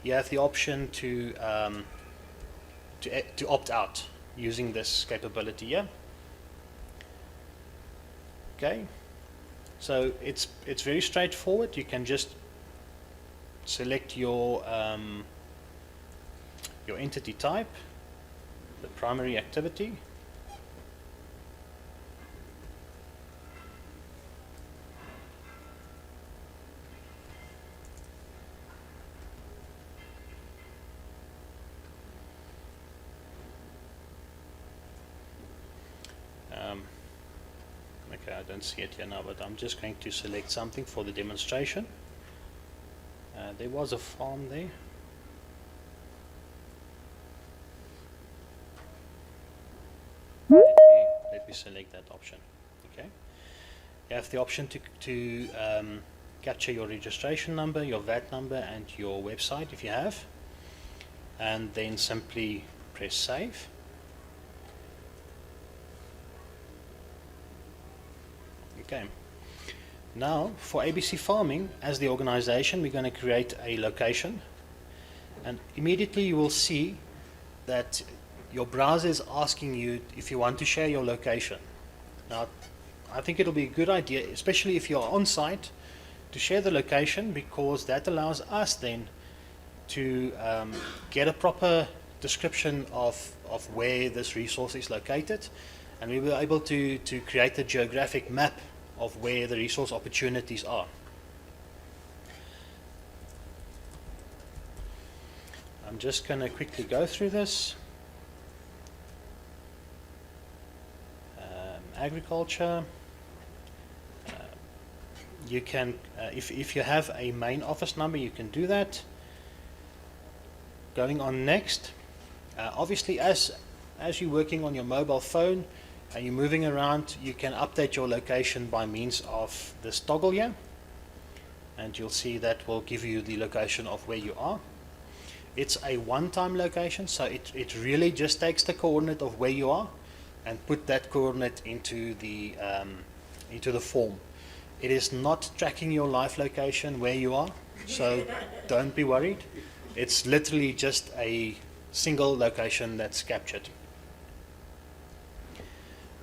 you have the option to opt out using this capability here. Okay, so it's very straightforward. You can just select your entity type, the primary activity. Okay, I don't see it here now, but I'm just going to select something for the demonstration. There was a farm there. Let me select that option. Okay. You have the option to capture your registration number, your VAT number, and your website if you have. and then simply press save. Okay. Now, for ABC Farming, as the organization, we're going to create a location, and immediately you will see that your browser is asking you if you want to share your location. Now, I think it'll be a good idea, especially if you're on site, to share the location, because that allows us then to get a proper description of where this resource is located, and we were able to create a geographic map of where the resource opportunities are. I'm just going to quickly go through this. Agriculture. You can, if you have a main office number, you can do that. Going on next. Obviously, as you're working on your mobile phone and you're moving around, you can update your location by means of this toggle here. And you'll see that will give you the location of where you are. It's a one-time location, so it really just takes the coordinate of where you are and put that coordinate into the form. It is not tracking your live location where you are, so don't be worried. It's literally just a single location that's captured.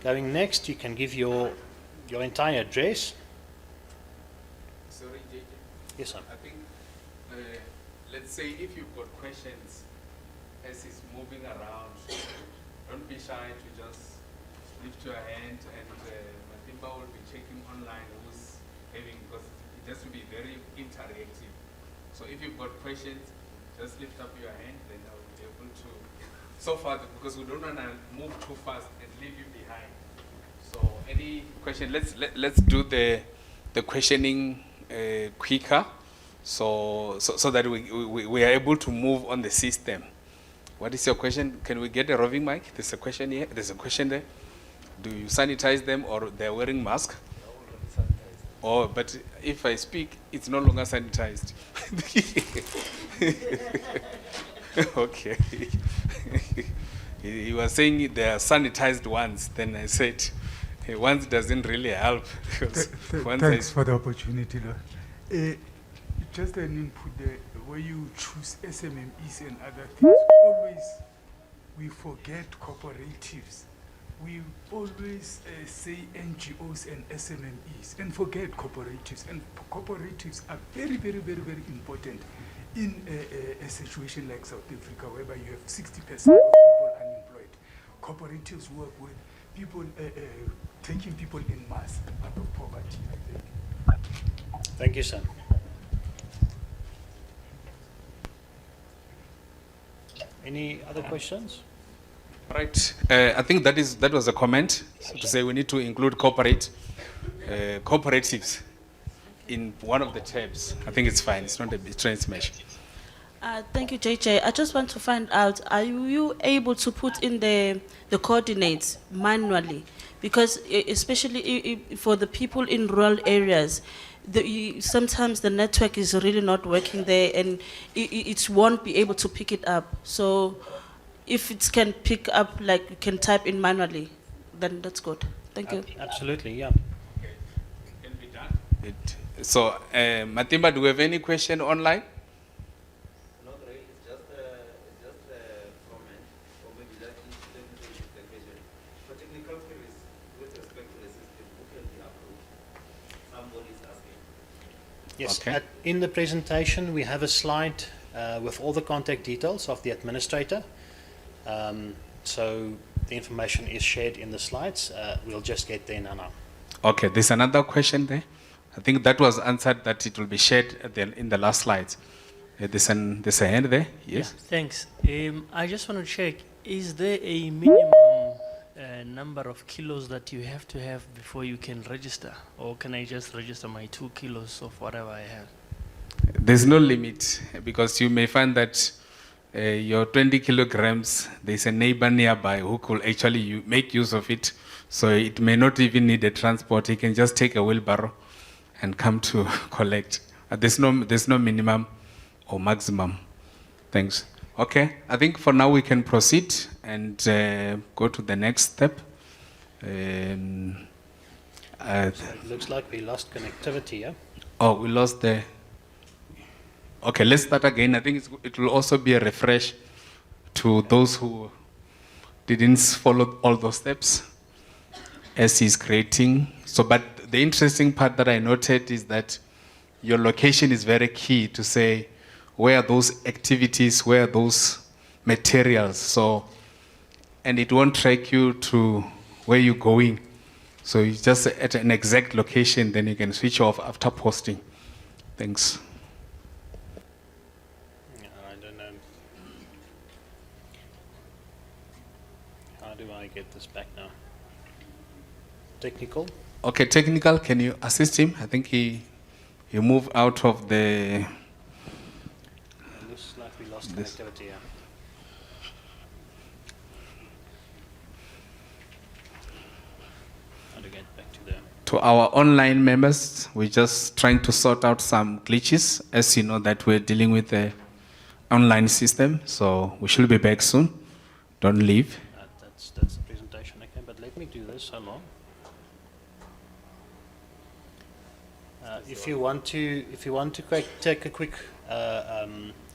Going next, you can give your entire address. Sorry, JJ. Yes, sir. I think, let's say if you've got questions as he's moving around, don't be shy to just lift your hand, and Matimba will be checking online who's having, because it has to be very interactive. So if you've got questions, just lift up your hand, then I will be able to, so far, because we don't want to move too fast and leave you behind. So any question, let's do the questioning quicker, so that we are able to move on the system. What is your question? Can we get a roving mic? There's a question here. There's a question there. Do you sanitize them, or they're wearing mask? Oh, but if I speak, it's no longer sanitized. Okay. He was saying they are sanitized ones. Then I said, hey, once doesn't really help. Thanks for the opportunity, Lord. Just an input there, where you choose SMMEs and other things, always we forget cooperatives. We always say NGOs and SMMEs and forget cooperatives. And cooperatives are very, very, very, very important in a situation like South Africa, whereby you have 60% of people unemployed. Cooperatives work with people, taking people in mass out of poverty, I think. Thank you, sir. Any other questions? Right. I think that was a comment, so to say we need to include cooperatives in one of the tabs. I think it's fine. It's not a strange measure. Thank you, JJ. I just want to find out, are you able to put in the coordinates manually? Because especially for the people in rural areas, sometimes the network is really not working there, and it won't be able to pick it up. So if it can pick up, like you can type in manually, then that's good. Thank you. Absolutely, yeah. Okay. It can be done. So, Matimba, do we have any question online? Not really, it's just a comment, or maybe let me repeat the question. For technical queries with respect to the system, who can be approved? Somebody is asking. Yes, Okay. in the presentation we have a slide with all the contact details of the administrator. So the information is shared in the slides. We'll just get there now. Okay, there's another question there. I think that was answered, that it will be shared in the last slides. There's a hand there. Yes. Yeah, thanks. I just want to check, is there a minimum number of kilos that you have to have before you can register? Or can I just register my 2 kilos of whatever I have? There's no limit, because you may find that your 20 kilograms, there's a neighbor nearby who could actually make use of it. So it may not even need a transport. He can just take a wheelbarrow and come to collect. There's no minimum or maximum. Thanks. Okay, I think for now we can proceed and go to the next step. It looks like we lost connectivity, yeah? Oh, we lost the. Okay, let's start again. I think it will also be a refresh to those who didn't follow all those steps as he's creating. So, but the interesting part that I noted is that your location is very key to say where are those activities, where are those materials. So, and it won't track you to where you're going. So you just at an exact location, then you can switch off after posting. Thanks. Yeah, I don't know. How do I get this back now? Technical? Okay, technical, can you assist him? I think he moved out of the. Looks like we lost This. connectivity, yeah. How to get back to the... To our online members, we're just trying to sort out some glitches. As you know that we're dealing with the online system, so we should be back soon. Don't leave. That's the presentation, okay, but let me do this, hold on. If you want to take a quick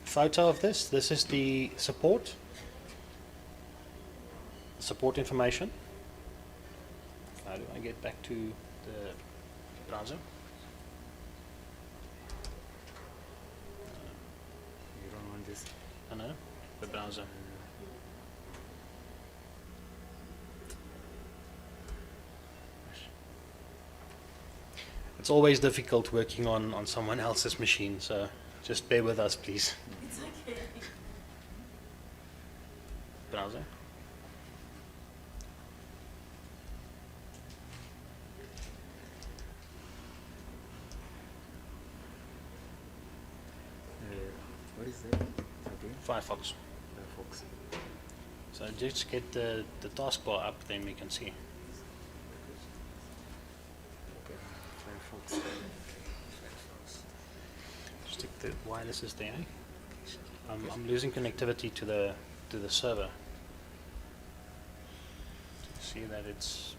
photo of this is the support information. How do I get back to the browser? You don't want this. I know, the browser. It's always difficult working on someone else's machine, so just bear with us, please. It's okay. Browser. What is that? Again? Firefox. Firefox. So just get the taskbar up, then we can see. Okay. Firefox. Stick the wireless is there. I'm losing connectivity to the server. See that it's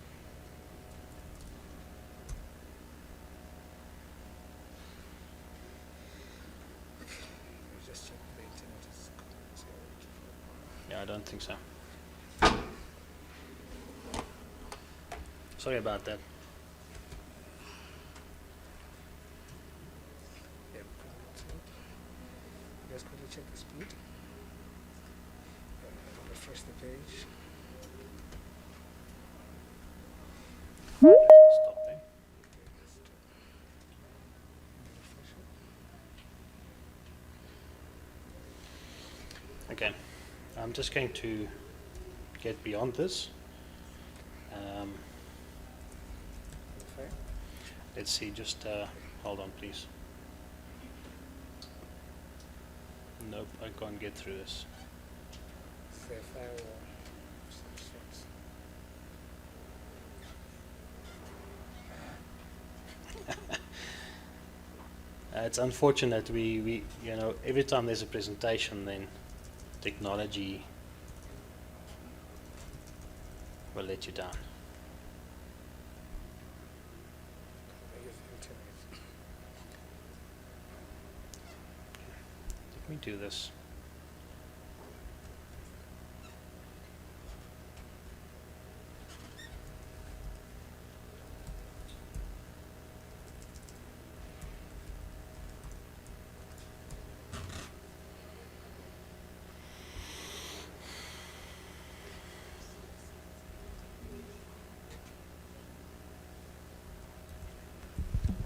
Just check the internet is yeah, I don't think so. Sorry about that. Yep. Just quickly check the speed. Refresh the page. Stop there. Refresh it. Okay, I'm just going to get beyond this. Fire. Let's see, just hold on, please. Nope, I can't get through this. Say firewall. Some sorts. It's unfortunate we you know, every time there's a presentation, then technology will let you down. I use internet. Let me do this.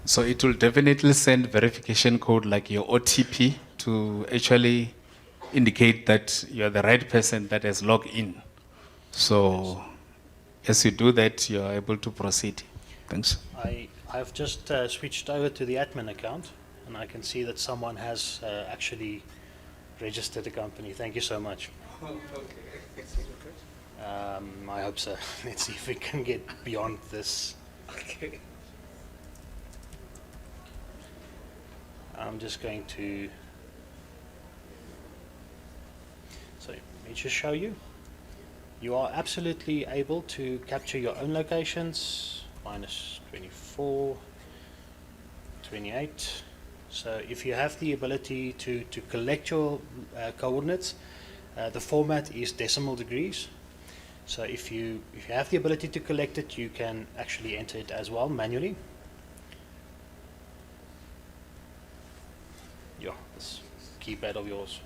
So it will definitely send verification code like your OTP to actually indicate that you're the right person that has logged in. So as you do that, you're able to proceed. Thanks. I've just switched over to the admin account, and I can see that someone has actually registered a company. Thank you so much. I hope so. Let's see if we can get beyond this. Okay. I'm just going to... Let me just show you. You are absolutely able to capture your own locations, minus 24, 28. So if you have the ability to collect your coordinates, the format is decimal degrees. So if you have the ability to collect it, you can actually enter it as well manually. Yeah, this keypad of yours.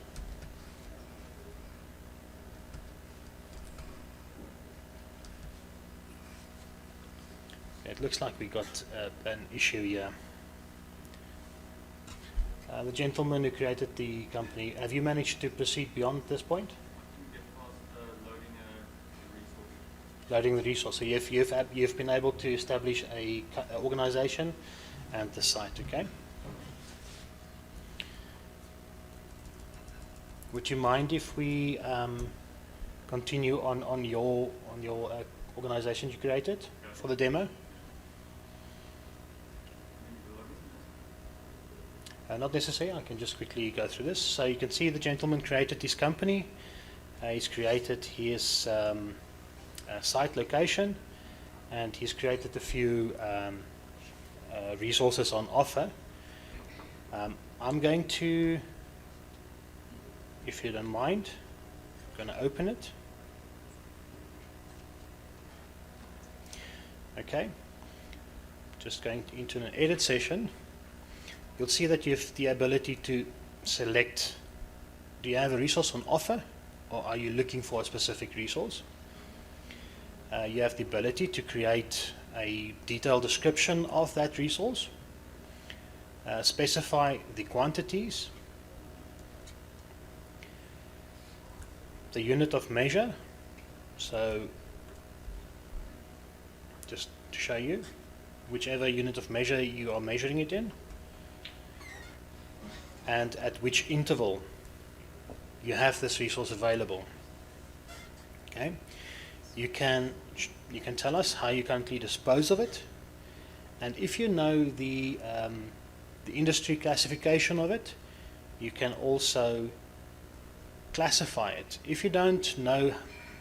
It looks like we got an issue here. The gentleman who created the company, have you managed to proceed beyond this point? Loading the resource. So you've been able to establish a organization and the site. Okay. Would you mind if we continue on your organization you created for the demo? Not necessary. I can just quickly go through this. So you can see the gentleman created his company. He's created his site location, and he's created a few resources on offer. I'm going to, if you don't mind, I'm going to open it. Okay. Just going into an edit session. You'll see that you have the ability to select, do you have a resource on offer, or are you looking for a specific resource? You have the ability to create a detailed description of that resource, specify the quantities, the unit of measure, so just to show you, whichever unit of measure you are measuring it in, and at which interval you have this resource available. Okay, you can tell us how you currently dispose of it, and if you know the industry classification of it, you can also classify it. If you don't know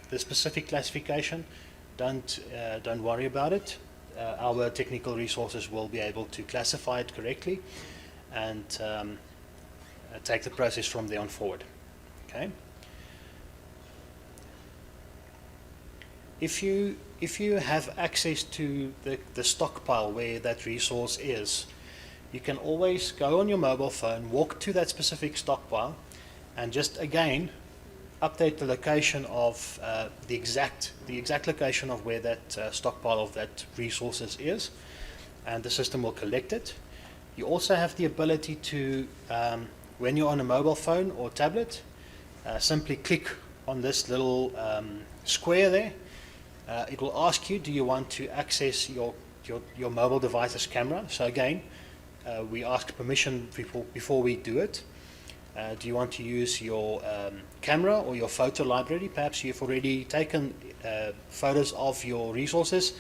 the specific classification, don't worry about it. Our technical resources will be able to classify it correctly and take the process from there on forward. Okay. If you have access to the stockpile where that resource is, you can always go on your mobile phone, walk to that specific stockpile, and just again update the location of the exact location of where that stockpile of that resources is, and the system will collect it. You also have the ability to when you're on a mobile phone or tablet, simply click on this little square there. It will ask you, do you want to access your mobile device's camera? So again, we ask permission before we do it. Do you want to use your camera or your photo library? Perhaps you've already taken photos of your resources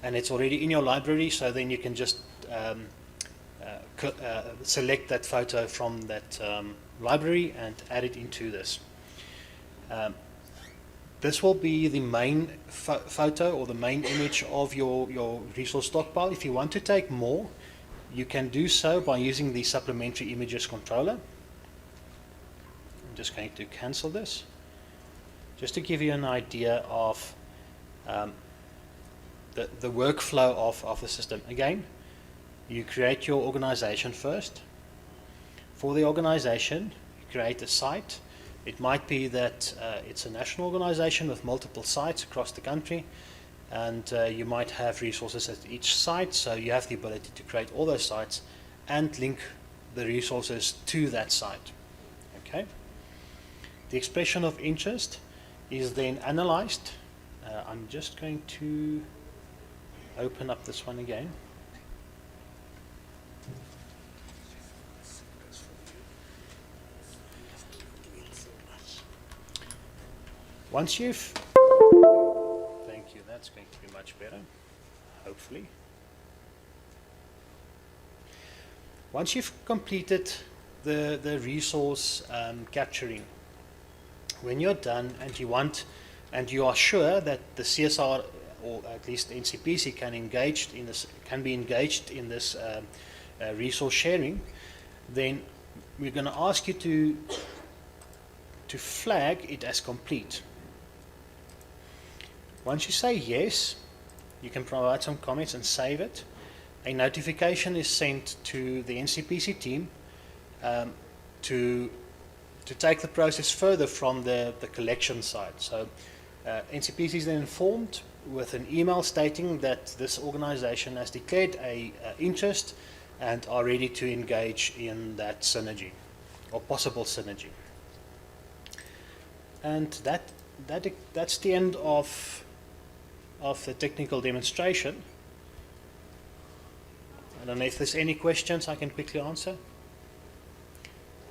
and it's already in your library, so then you can just select that photo from that library and add it into this. This will be the main photo or the main image of your resource stockpile. If you want to take more, you can do so by using the supplementary images controller. I'm just going to cancel this, just to give you an idea of the workflow of the system. Again, you create your organization first. For the organization, you create a site. It might be that it's a national organization with multiple sites across the country, and you might have resources at each site, so you have the ability to create all those sites and link the resources to that site. Okay. The expression of interest is then analyzed. I'm just going to open up this one again. Once you've, thank you, that's going to be much better, hopefully. Once you've completed the resource capturing when you're done and you are sure that the CSR or at least the NCPC can be engaged in this resource sharing, then we're going to ask you to flag it as complete. Once you say yes, you can provide some comments and save it. A notification is sent to the NCPC team to take the process further from the collection side. So NCPC is then informed with an email stating that this organization has declared a interest and are ready to engage in that synergy or possible synergy. And that's the end of the technical demonstration. I don't know if there's any questions I can quickly answer.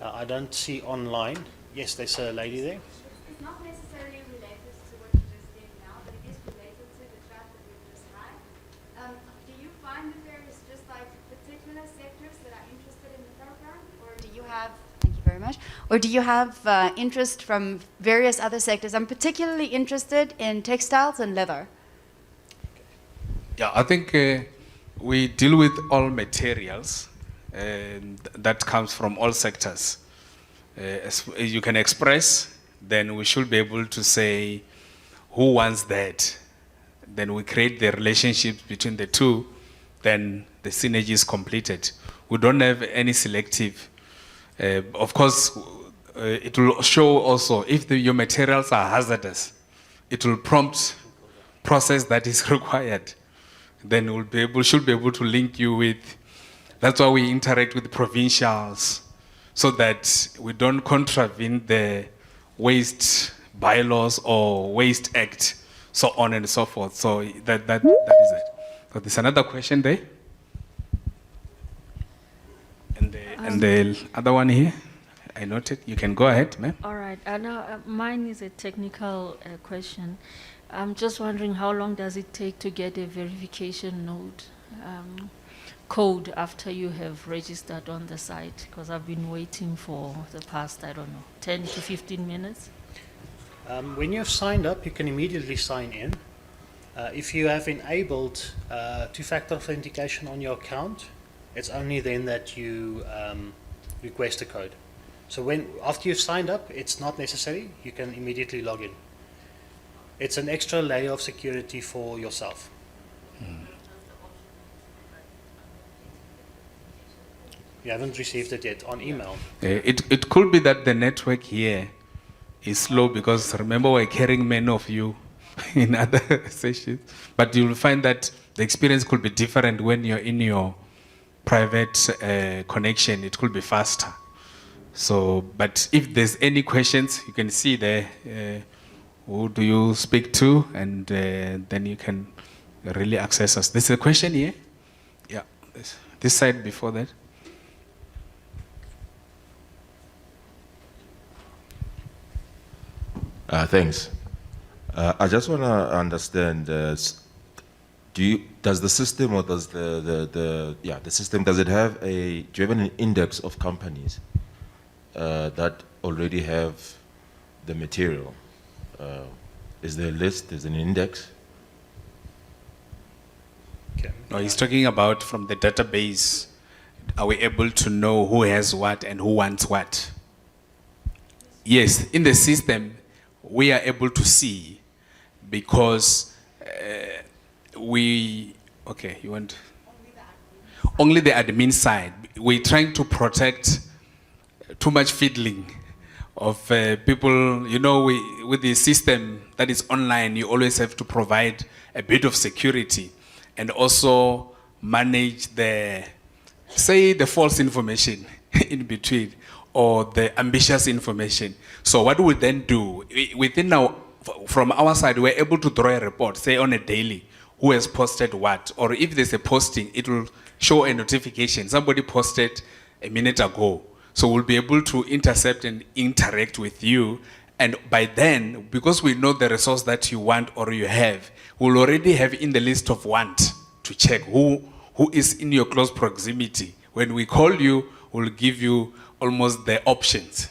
I don't see online. Yes, there's a lady there. It's not necessarily related to what you just did now, but it is related to the chat that we've just had. Do you find that there is just like particular sectors that are interested in the program, or do you have, thank you very much, or do you have interest from various other sectors? I'm particularly interested in textiles and leather. Yeah, I think we deal with all materials that comes from all sectors. As you can express, then we should be able to say who wants that. Then we create the relationships between the two, then the synergy is completed. We don't have any selective. Of course, it will show also if your materials are hazardous, it will prompt process that is required. Then should be able to link you with. That's why we interact with the provincials, so that we don't contravene the waste bylaws or waste act, so on and so forth. So that is it. So there's another question there. And the other one here, I noted. You can go ahead, ma'am. All right. Mine is a technical question. I'm just wondering how long does it take to get a verification node code after you have registered on the site? Because I've been waiting for the past, 10 to 15 minutes. When you have signed up, you can immediately sign in. If you have enabled two-factor authentication on your account, it's only then that you request a code. So after you've signed up, it's not necessary. You can immediately log in. It's an extra layer of security for yourself. You haven't received it yet on email. It could be that the network here is slow, because remember we're carrying many of you in other sessions. But you'll find that the experience could be different when you're in your private connection. It could be faster. So, but if there's any questions, you can see there. Who do you speak to? And then you can really access us. There's a question here. Yeah, this side before that. Thanks. I just want to understand. Does the system, or does the system, does it have do you have an index of companies that already have the material? Is there a list? Is there an index? Okay. No, he's talking about from the database. Are we able to know who has what and who wants what? Yes, in the system, we are able to see, because you want only the admin side. We're trying to protect too much fiddling of people. With the system that is online, you always have to provide a bit of security and also manage the false information in between, or the ambitious information. So what we then do, from our side, we're able to draw a report, say on a daily, who has posted what, or if there's a posting, it will show a notification. Somebody posted a minute ago. So we'll be able to intercept and interact with you. And by then, because we know the resource that you want or you have, we'll already have in the list of want to check who is in your close proximity. When we call you, we'll give you almost the options.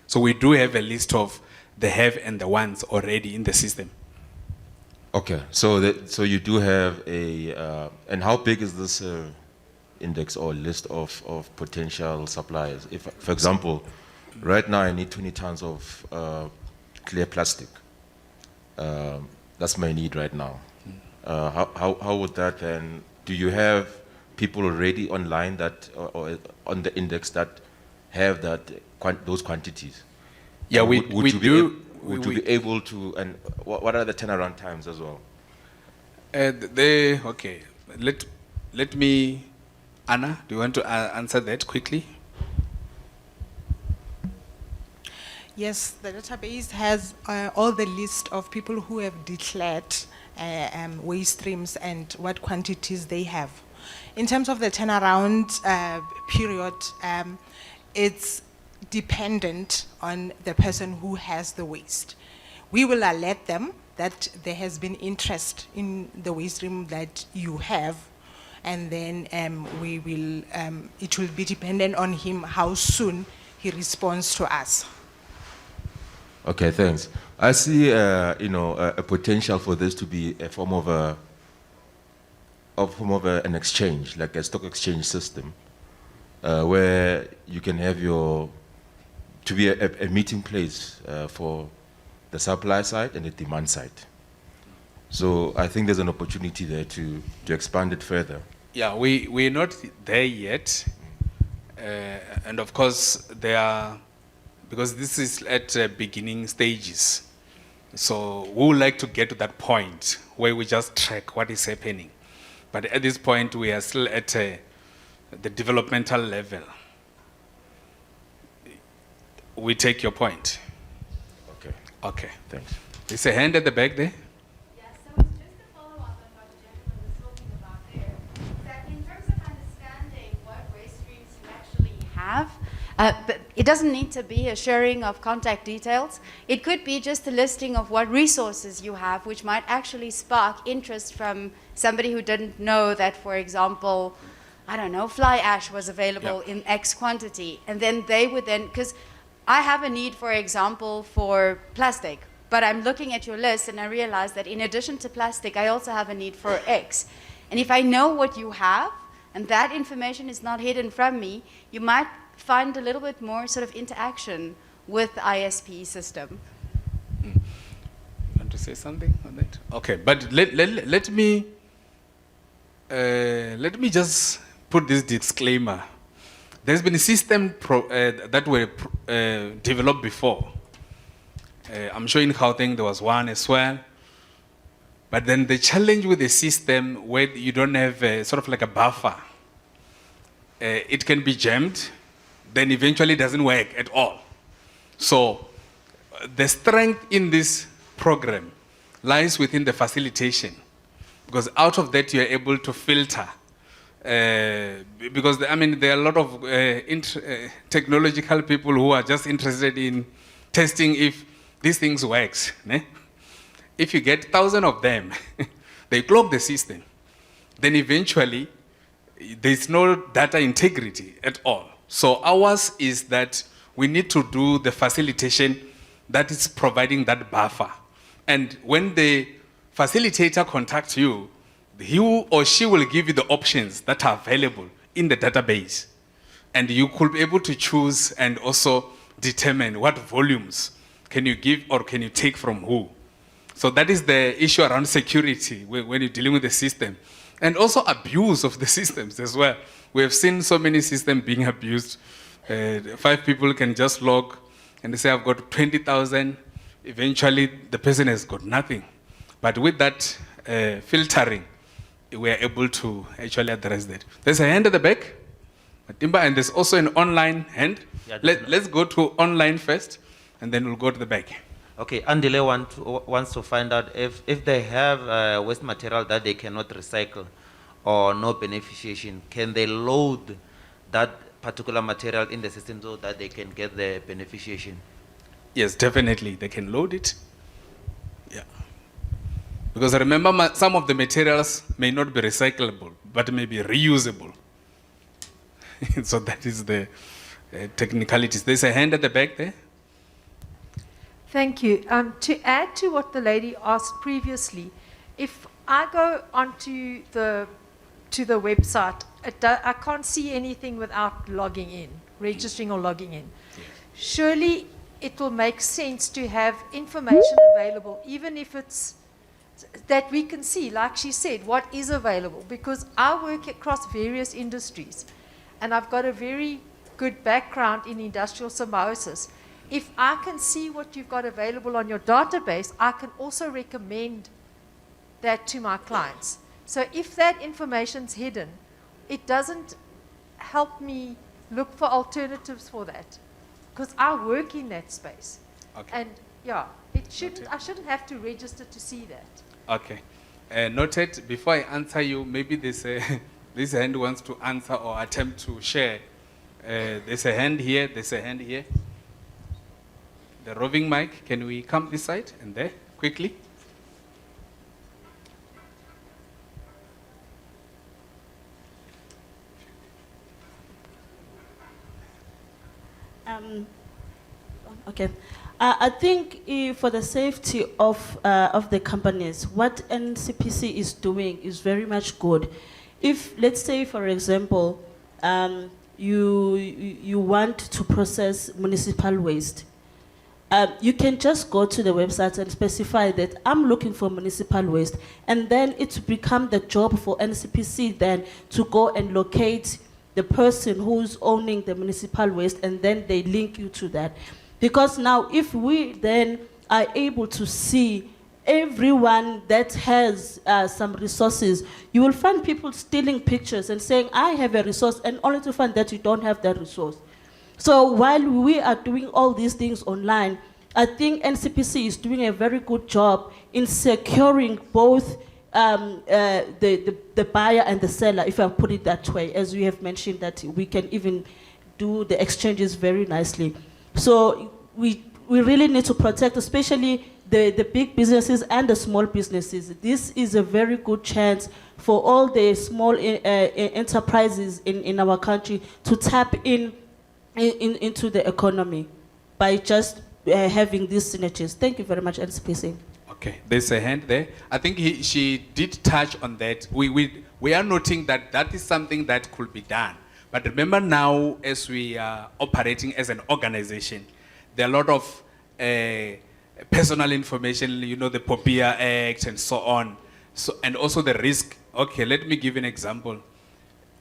So we do have a list of the have and the wants already in the system. Okay, so you do have a, and how big is this index or list of potential suppliers? If, for example, right now I need 20 tons of clear plastic. That's my need right now. How would that then, do you have people already online that, or on the index that have that, those quantities? Yeah, And we do. Would you be able to, and what are the turnaround times as well? Okay, let me, Anna, do you want to answer that quickly? Yes, the database has all the list of people who have declared waste streams and what quantities they have. In terms of the turnaround period, it's dependent on the person who has the waste. We will alert them that there has been interest in the waste stream that you have, and then we will, it will be dependent on him how soon he responds to us. Okay, thanks. I see, a potential for this to be a form of an exchange, like a stock exchange system, where you can have to be a meeting place for the supply side and the demand side. So I think there's an opportunity there to expand it further. Yeah, we're not there yet. And of course, because this is at beginning stages. So we would like to get to that point where we just track what is happening. But at this point, we are still at the developmental level. We take your point. Okay. Okay. Thanks. There's a hand at the back there. Yeah, so it's just a follow-up on what the gentleman was talking about there. That in terms of understanding what waste streams you actually have, but it doesn't need to be a sharing of contact details. It could be just a listing of what resources you have, which might actually spark interest from somebody who didn't know that, for example, I don't know, fly ash was available in X quantity. And then they would then, because I have a need, for example, for plastic, but I'm looking at your list and I realize that in addition to plastic, I also have a need for X. And if I know what you have, and that information is not hidden from me, you might find a little bit more sort of interaction with the ISP system. You want to say something on that? Okay, but let me just put this disclaimer. There's been a system that were developed before. I'm sure in Gauteng there was one as well. But then the challenge with the system where you don't have sort of like a buffer, it can be jammed, then eventually it doesn't work at all. So the strength in this program lies within the facilitation, because out of that you're able to filter. Because there are a lot of technological people who are just interested in testing if these things works. Ne? If you get 1,000 of them, they clog the system. Then eventually, there's no data integrity at all. So ours is that we need to do the facilitation that is providing that buffer. And when the facilitator contacts you, he or she will give you the options that are available in the database. And you could be able to choose and also determine what volumes can you give or can you take from who. So that is the issue around security when you're dealing with the system. And also abuse of the systems as well. We have seen so many systems being abused. 5 people can just log and they say, I've got 20,000. Eventually, the person has got nothing. But with that filtering, we are able to actually address that. There's a hand at the back, Matimba, and there's also an online hand. Yeah, Let's go to online first, and then we'll go to the back. Okay, Andile wants to find out if they have waste material that they cannot recycle or no beneficiation, can they load that particular material in the system so that they can get the beneficiation? Yes, definitely, they can load it. Yeah. Because remember, some of the materials may not be recyclable, but may be reusable. So that is the technicalities. There's a hand at the back there. Thank you. To add to what the lady asked previously, if I go onto the website, I can't see anything without logging in, registering or logging in. Surely it will make sense to have information available, even if it's that we can see, like she said, what is available. Because I work across various industries, and I've got a very good background in industrial symbiosis. If I can see what you've got available on your database, I can also recommend that to my clients. So if that information's hidden, it doesn't help me look for alternatives for that, because I work in that space. Okay. And yeah, it shouldn't. I shouldn't have to register to see that. Okay. Noted. Before I answer you, maybe this hand wants to answer or attempt to share. There's a hand here. There's a hand here. The roving mic. Can we come this side and there quickly? Okay. I think for the safety of the companies, what NCPC is doing is very much good. If, let's say, for example, you want to process municipal waste, you can just go to the website and specify that I'm looking for municipal waste, and then it become the job for NCPC then to go and locate the person who's owning the municipal waste, and then they link you to that. Because now if we then are able to see everyone that has some resources, you will find people stealing pictures and saying, I have a resource, and only to find that you don't have that resource. So while we are doing all these things online, I think NCPC is doing a very good job in securing both the buyer and the seller, if I put it that way, as we have mentioned that we can even do the exchanges very nicely. So we really need to protect, especially the big businesses and the small businesses. This is a very good chance for all the small enterprises in our country to tap into the economy by just having these synergies. Thank you very much, NCPC. Okay, there's a hand there. I think she did touch on that. We are noting that that is something that could be done. But remember now, as we are operating as an organization, there are a lot of personal information, you know, the POPIA Act and so on. So, and also the risk. Okay, let me give you an example.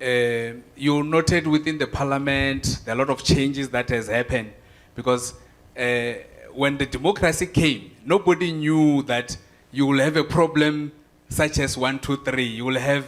You noted within the parliament, there are a lot of changes that has happened because when the democracy came, nobody knew that you will have a problem such as 1, 2, 3. You will have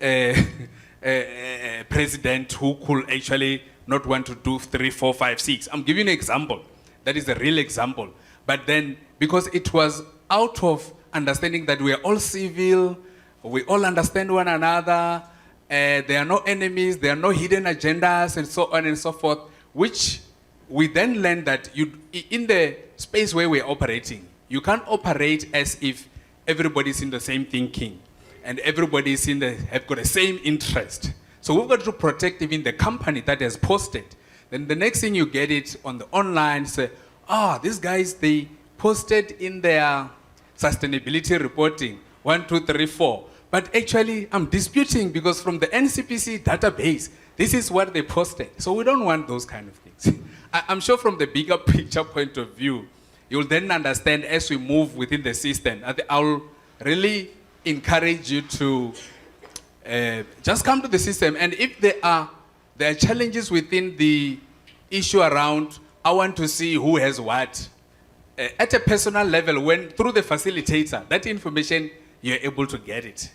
a president who could actually not want to do 3, 4, 5, 6. I'm giving you an example. That is a real example. But then, because it was out of understanding that we are all civil, we all understand one another, there are no enemies, there are no hidden agendas, and so on and so forth, which we then learned that in the space where we're operating, you can't operate as if everybody's in the same thinking and everybody's have got the same interest. So we've got to protect even the company that has posted. Then the next thing you get it on the online, say, these guys, they posted in their sustainability reporting 1, 2, 3, 4. But actually, I'm disputing because from the NCPC database, this is what they posted. So we don't want those kind of things. I'm sure from the bigger picture point of view, you'll then understand as we move within the system. I'll really encourage you to just come to the system. And if there are challenges within the issue around, I want to see who has what. At a personal level, when through the facilitator, that information, you're able to get it.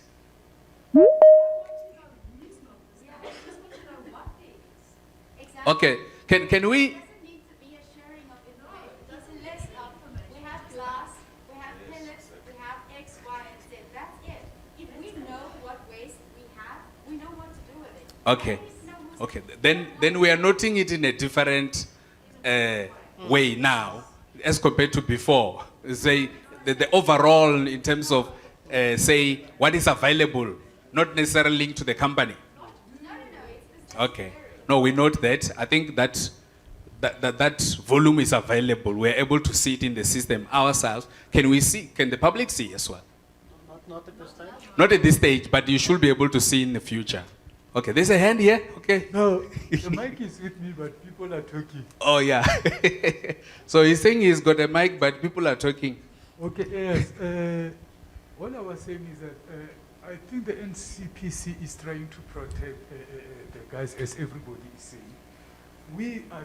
Okay, can we? It doesn't need to be a sharing of information. It doesn't list of, we have glass, we have pellets, we have X, Y, and Z. That's it. If we know what waste we have, we know what to do with it. Okay. Okay. Then we are noting it in a different way now as compared to before. Say the overall in terms of say what is available, not necessarily linked to the company. No, it's the same. Okay. No, we note that. I think that that volume is available. We're able to see it in the system ourselves. Can we see? Can the public see as well? Not at this stage. Not at this stage, but you should be able to see in the future. Okay, there's a hand here. Okay. No, the mic is with me, but people are talking. Oh yeah. So he's saying he's got a mic, but people are talking. Okay, yes. What I was saying is that I think the NCPC is trying to protect the guys, as everybody is saying. We are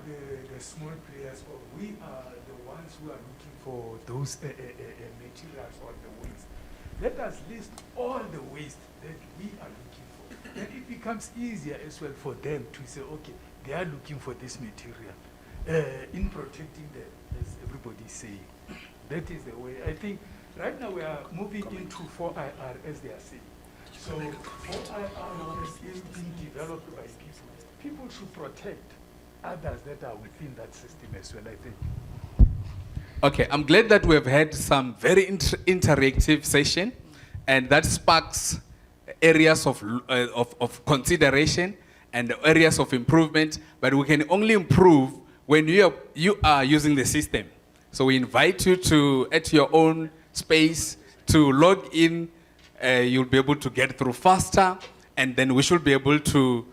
the small players, or we are the ones who are looking for those materials on the waste. Let us list all the waste that we are looking for. Then it becomes easier as well for them to say, okay, they are looking for this material in protecting them, as everybody is saying. That is the way. I think right now we are moving into 4IR, as they are saying. So 4IR is being developed by people. People should protect others that are within that system as well, I think. Okay, I'm glad that we have had some very interactive session, and that sparks areas of consideration and areas of improvement. But we can only improve when you are using the system. So we invite you to, at your own space, to log in. You'll be able to get through faster, and then we should be able to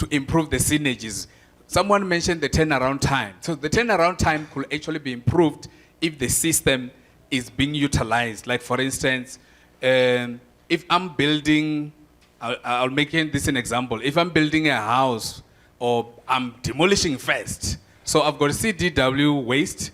improve the synergies. Someone mentioned the turnaround time. So the turnaround time could actually be improved if the system is being utilized. Like for instance, if I'm building, I'll make this an example. If I'm building a house or I'm demolishing first, so I've got CDW waste,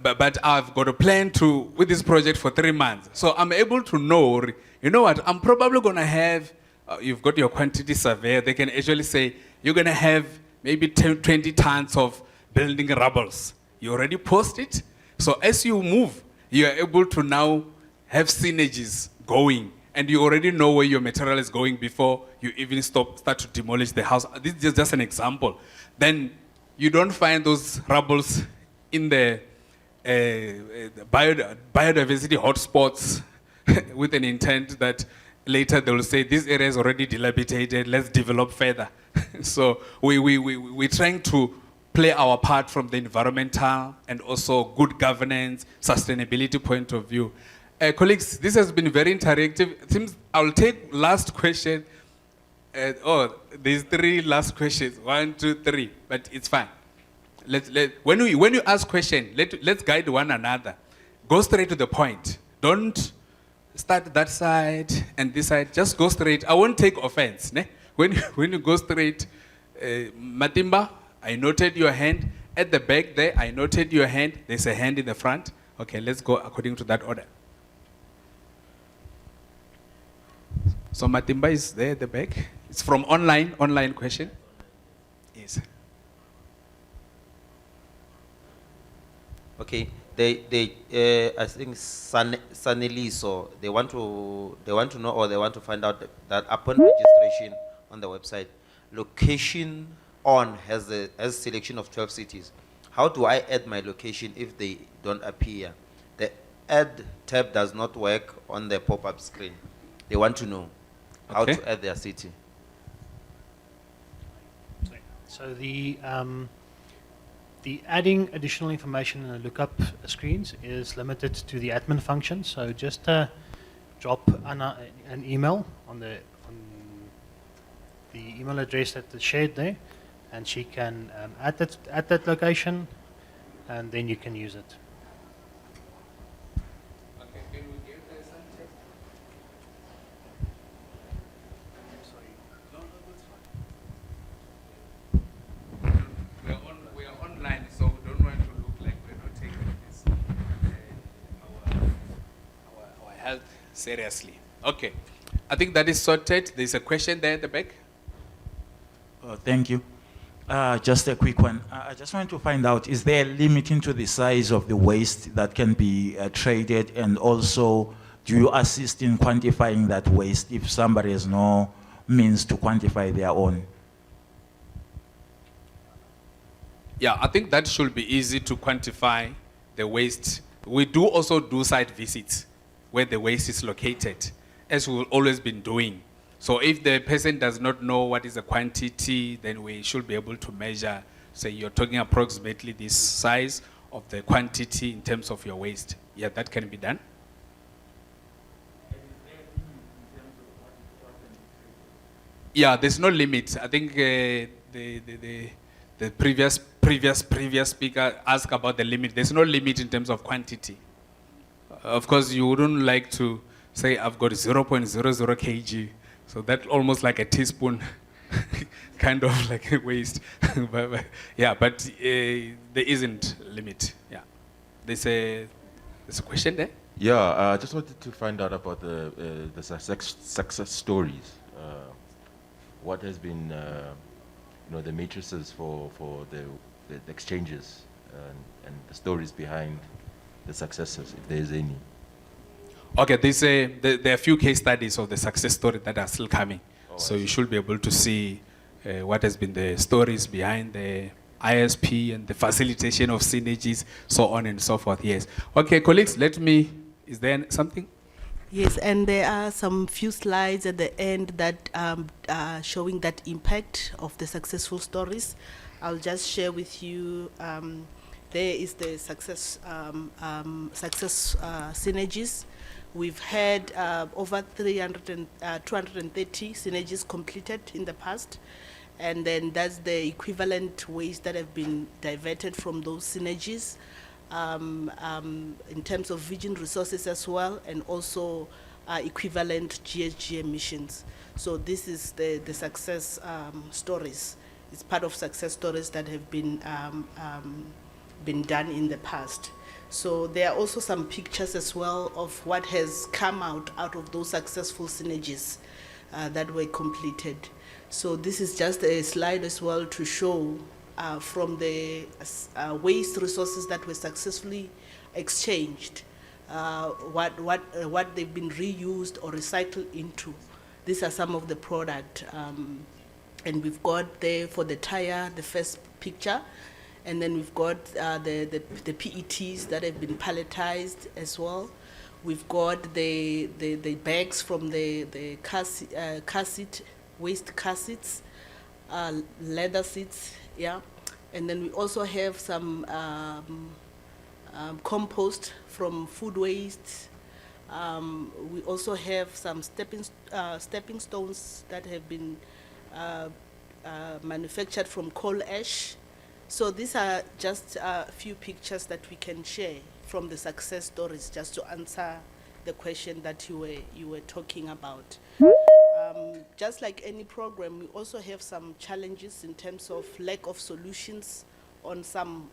but I've got a plan with this project for 3 months. So I'm able to know, you know what, I'm probably gonna have, you've got your quantity survey, they can actually say, you're gonna have maybe 20 tons of building rubbles. You already post it. So as you move, you are able to now have synergies going, and you already know where your material is going before you even start to demolish the house. This is just an example. Then you don't find those rubbles in the biodiversity hotspots with an intent that later they will say this area is already dilapidated, let's develop further. So we're trying to play our part from the environmental and also good governance, sustainability point of view. Colleagues, this has been very interactive. It seems I'll take last question. There's 3 last questions, 1, 2, 3, but it's fine. When you ask question, let's guide one another. Go straight to the point. Don't start that side and this side. Just go straight. I won't take offense. Ne? When you go straight, Matimba, I noted your hand. At the back there, I noted your hand. There's a hand in the front. Okay, let's go according to that order. So Matimba is there at the back. It's from online question. Yes. Okay, I think Saneliso, they want to know, or they want to find out that upon registration on the website, location on has selection of 12 cities. How do I add my location if they don't appear? The add tab does not work on the pop-up screen. They want to know how to add their city. So the adding additional information in the lookup screens is limited to the admin function. So just drop Anna an email on the email address that is shared there, and she can add that location, and then you can use it. Okay, can we give the sunset? Sorry. No, that's fine. We are online, so we don't want to look like we're not taking this our health seriously. Okay, I think that is sorted. There's a question there at the back. Thank you. Just a quick one. I just want to find out, is there a limit into the size of the waste that can be traded? And also, do you assist in quantifying that waste if somebody has no means to quantify their own? Yeah, I think that should be easy to quantify the waste. We do also do site visits where the waste is located, as we've always been doing. So if the person does not know what is the quantity, then we should be able to measure, say you're talking approximately this size of the quantity in terms of your waste. Yeah, that can be done. Yeah, there's no limit. I think the previous speaker asked about the limit. There's no limit in terms of quantity. Of course, you wouldn't like to say I've got 0.00 kg, so that's almost like a teaspoon, kind of like a waste. but there isn't limit. Yeah, there's a question there. Yeah, I just wanted to find out about the success stories. What has been, the matrices for the exchanges and the stories behind the successes, if there is any. Okay, there are a few case studies of the success story that are still coming. So you should be able to see what has been the stories behind the ISP and the facilitation of synergies, so on and so forth. Yes. Okay, colleagues, is there something? Yes, and there are some few slides at the end that are showing that impact of the successful stories. I'll just share with you. There is the success synergies. We've had over 230 synergies completed in the past, and then that's the equivalent waste that have been diverted from those synergies. In terms of virgin resources as well, and also equivalent GHG emissions. So this is the success stories. It's part of success stories that have been done in the past. So there are also some pictures as well of what has come out of those successful synergies that were completed. So this is just a slide as well to show from the waste resources that were successfully exchanged, what they've been reused or recycled into. These are some of the product, and we've got there for the tire, the first picture, and then we've got the PETs that have been palletized as well. We've got the bags from the car seat, waste car seats, leather seats, yeah. And then we also have some compost from food waste. We also have some stepping stones that have been manufactured from coal ash. So these are just a few pictures that we can share from the success stories, just to answer the question that you were talking about. Just like any program, we also have some challenges in terms of lack of solutions on some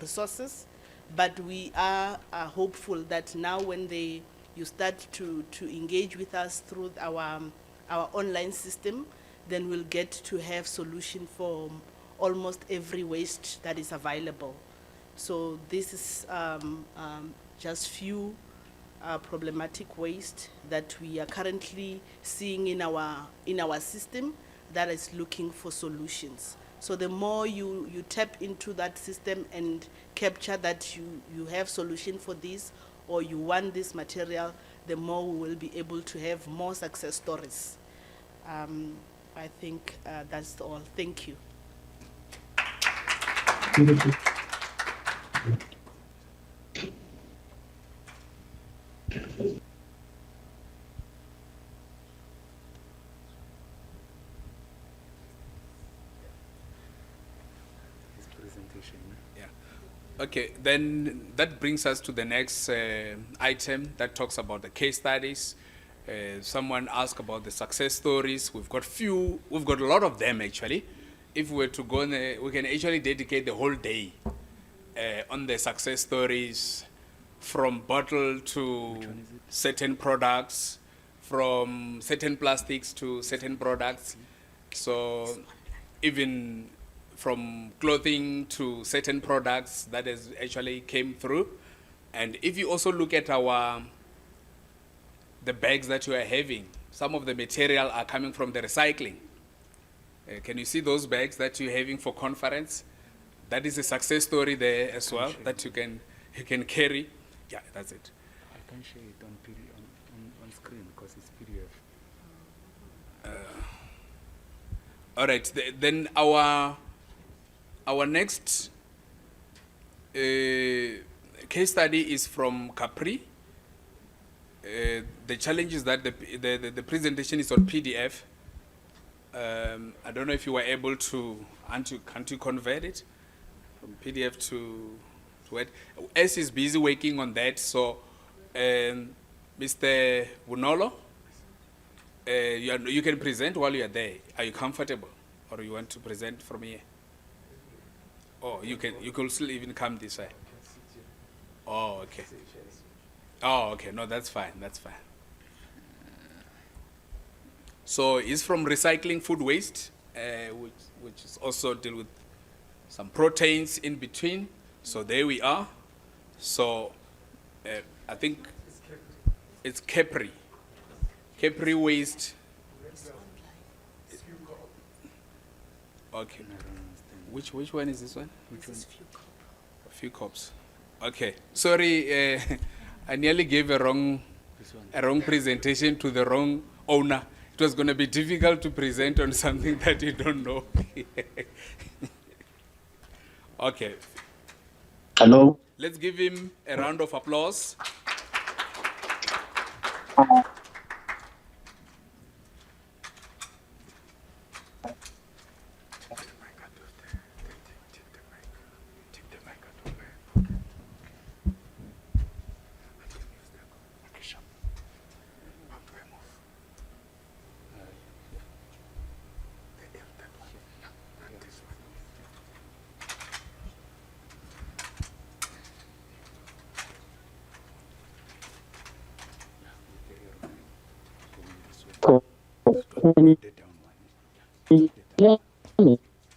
resources, but we are hopeful that now when you start to engage with us through our online system, then we'll get to have solution for almost every waste that is available. So this is just few problematic waste that we are currently seeing in our system that is looking for solutions. So the more you tap into that system and capture that you have solution for this, or you want this material, the more we will be able to have more success stories. I think that's all. Thank you. Yeah. Okay, then that brings us to the next item that talks about the case studies. Someone asked about the success stories. We've got a lot of them actually. If we were to go, we can actually dedicate the whole day on the success stories, from bottle to certain products, from certain plastics to certain products. So even from clothing to certain products that has actually came through. And if you also look at the bags that you are having, some of the material are coming from the recycling. Can you see those bags that you're having for conference? That is a success story there as well that you can carry. Yeah, that's it. I can share it on screen. screen because it's PDF. All right, then our next case study is from Capri. The challenge is that the presentation is on PDF. I don't know if you were able to, can't you convert it from PDF to Word? S is busy working on that, so Mr. Bonolo, you can present while you are there. Are you comfortable, or you want to present from here? Oh, you could still even come this way. Oh, okay. Oh, okay. No, that's fine. That's fine. So it's from recycling food waste, which is also deal with some proteins in between. So there we are. So I think it's Capri. Capri waste. Okay. Which one is this one? Which one? FEWCOOPSA. Okay. Sorry, I nearly gave a wrong presentation to the wrong owner. It was going to be difficult to present on something that you don't know. Okay. Hello. Let's give him a round of applause.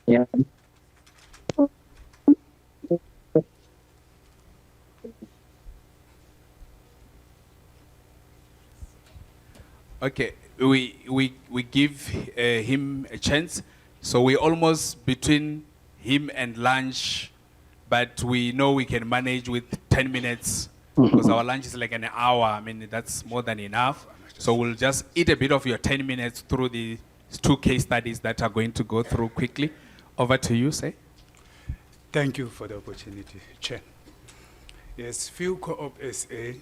Yeah. Okay, we give him a chance. So we're almost between him and lunch, but we know we can manage with 10 minutes because our lunch is like an hour. I mean, that's more than enough. So we'll just eat a bit of your 10 minutes through the 2 case studies that are going to go through quickly. Over to you, say. Thank you for the opportunity, Chair. Yes, FEWCOOPSA,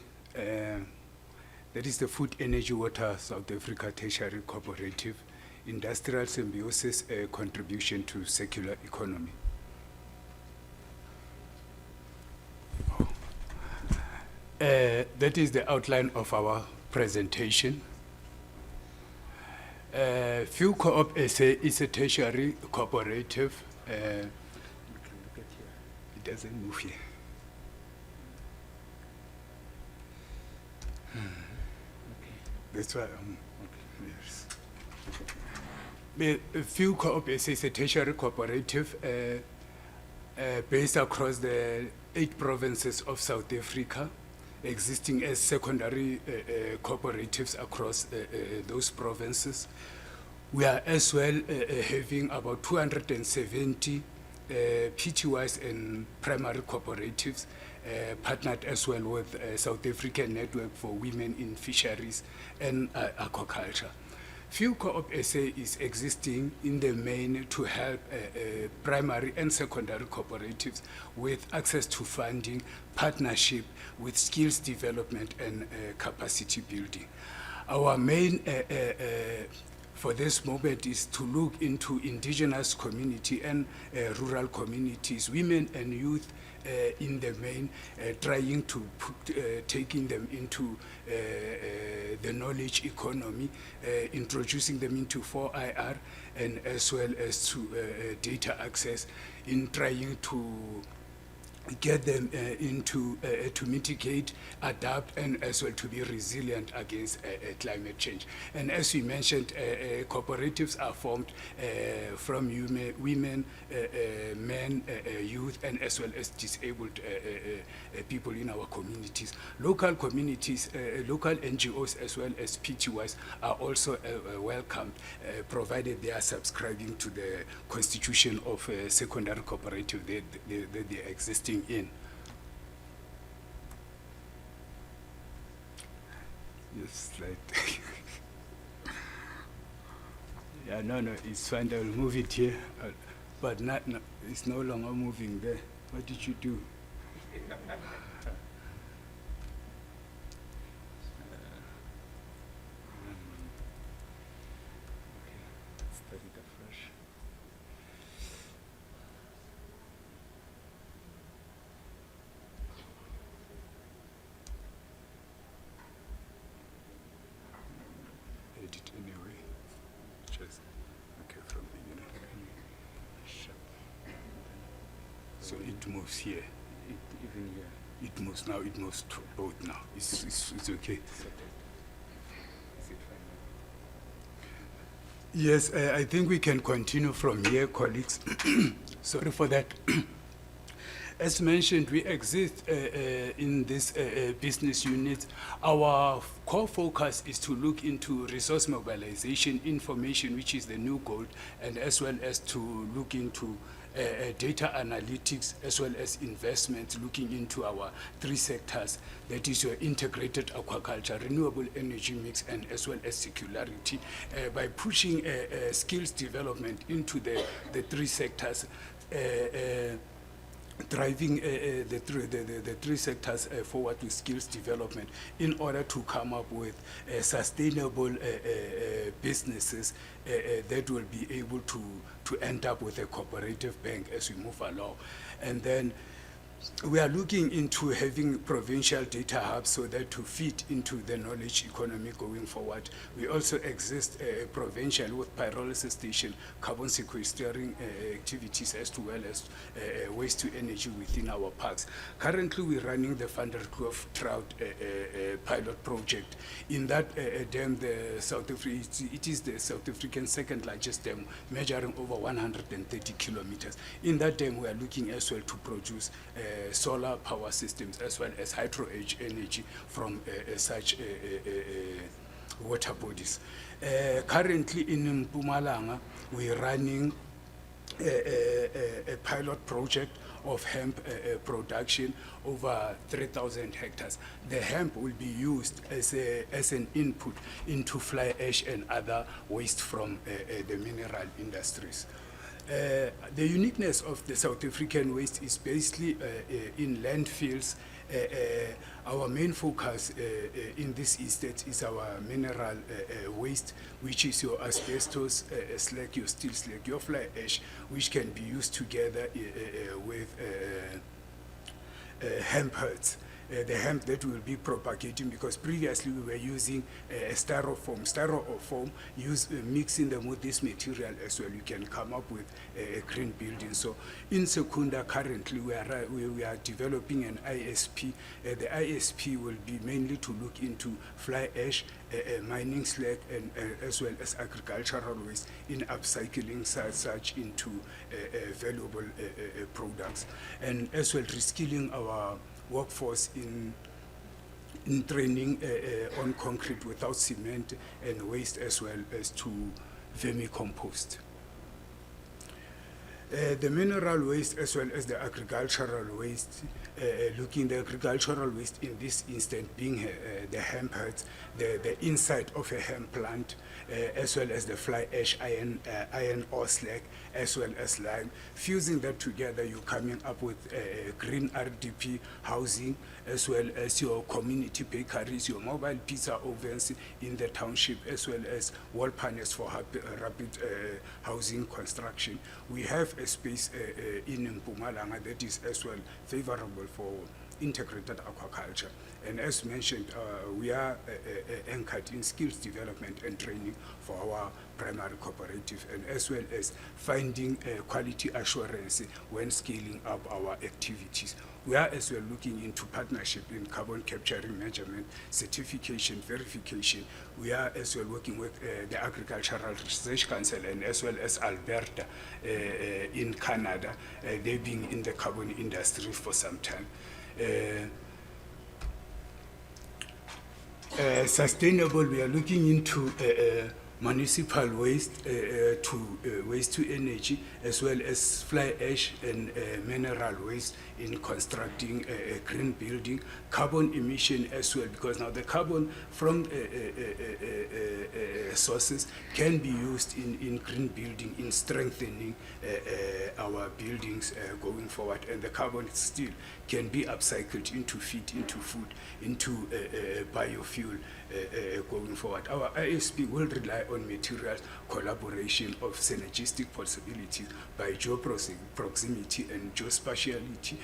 that is the Food Energy Water South Africa Tertiary Cooperative, Industrial Symbiosis, a contribution to circular economy. That is the outline of our presentation. FEWCOOPSA is a tertiary cooperative. It doesn't move here. That's why yes. FEWCOOPSA is a tertiary cooperative based across the 8 provinces of South Africa, existing as secondary cooperatives across those provinces. We are as well having about 270 PTYs and primary cooperatives partnered as well with South African Network for Women in Fisheries and Aquaculture. FEWCOOPSA is existing in the main to help primary and secondary cooperatives with access to funding, partnership with skills development and capacity building. Our main for this moment is to look into indigenous community and rural communities, women and youth in the main, trying to taking them into the knowledge economy, introducing them into 4IR, and as well as to data access, in trying to get them into to mitigate, adapt, and as well to be resilient against climate change. And as we mentioned, cooperatives are formed from women, men, youth, and as well as disabled people in our communities. Local communities, local NGOs, as well as PTYs are also welcomed, provided they are subscribing to the constitution of secondary cooperative that they are existing in. Yes, right. Yeah, no, it's fine. I will move it here. But not, no, it's no longer moving there. What did you do? Let's start it afresh. Edit anyway. Just okay from beginning. Sharp. So it moves here. Even here. It moves now. It moves to both now. It's okay. Yes, I think we can continue from here, colleagues. Sorry for that. As mentioned, we exist in this business unit. Our core focus is to look into resource mobilization information, which is the new goal, and as well as to look into data analytics, as well as investments, looking into our 3 sectors, that is your integrated aquaculture, renewable energy mix, and as well as circularity, by pushing skills development into the 3 sectors, driving the 3 sectors forward with skills development in order to come up with sustainable businesses that will be able to end up with a cooperative bank as we move along. And then we are looking into having provincial data hubs so that to fit into the knowledge economy going forward. We also exist provincial with pyrolysis station, carbon sequestering activities, as well as waste to energy within our parks. Currently, we're running the Van der Kloof Trout pilot project. In that dam, it is the South African second largest dam, measuring over 130 kilometers. In that dam, we are looking as well to produce solar power systems as well as hydro energy from such water bodies. Currently in Mpumalanga, we're running a pilot project of hemp production over 3,000 hectares. The hemp will be used as an input into fly ash and other waste from the mineral industries. The uniqueness of the South African waste is basically in landfills. Our main focus in this estate is our mineral waste, which is your asbestos slag, your steel slag, your fly ash, which can be used together with hemp herds. The hemp that will be propagating, because previously we were using styrofoam. Styrofoam, mixing them with this material as well, you can come up with a green building. So in Secunda, currently we are developing an ISP. The ISP will be mainly to look into fly ash, mining slag, and as well as agricultural waste in upcycling such into valuable products, and as well reskilling our workforce in training on concrete without cement and waste, as well as to vermicompost. The mineral waste as well as the agricultural waste, looking the agricultural waste in this instance being the hemp herds, the inside of a hemp plant, as well as the fly ash, iron ore slag, as well as lime. Fusing that together, you're coming up with green RDP housing, as well as your community bakeries, your mobile pizza ovens in the township, as well as wall panels for rapid housing construction. We have a space in Mpumalanga that is as well favorable for integrated aquaculture. And as mentioned, we are anchored in skills development and training for our primary cooperative, and as well as finding quality assurance when scaling up our activities. We are as well looking into partnership in carbon capturing, measurement, certification, verification. We are as well working with the Agricultural Research Council and as well as Alberta in Canada, they being in the carbon industry for some time. Sustainable, we are looking into municipal waste to waste to energy, as well as fly ash and mineral waste in constructing a green building, carbon emission as well, because now the carbon from sources can be used in green building, in strengthening our buildings going forward, and the carbon still can be upcycled into feed, into food, into biofuel going forward. Our ISP will rely on materials collaboration of synergistic possibilities by geoproximity and geospatiality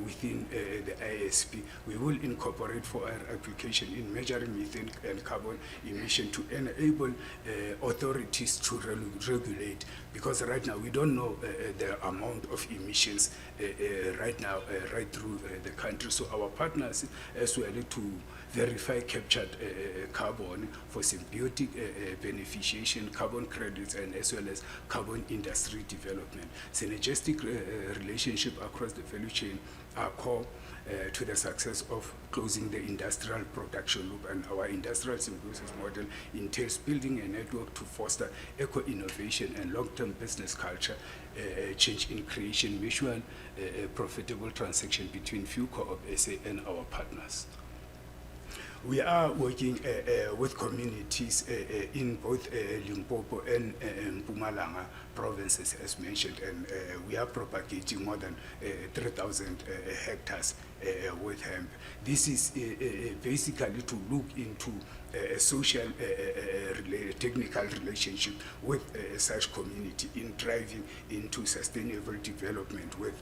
within the ISP. We will incorporate for our application in measuring methane and carbon emission to enable authorities to regulate, because right now we don't know the amount of emissions right now right through the country. So our partners as well to verify captured carbon for symbiotic beneficiation, carbon credits, and as well as carbon industry development. Synergistic relationship across the value chain are core to the success of closing the industrial production loop, and our industrial symbiosis model entails building a network to foster eco-innovation and long-term business culture, change in creation, mutual profitable transaction between FEWCOOPSA and our partners. We are working with communities in both Limpopo and Mpumalanga provinces, as mentioned, and we are propagating more than 3,000 hectares with hemp. This is basically to look into a social technical relationship with such community in driving into sustainable development with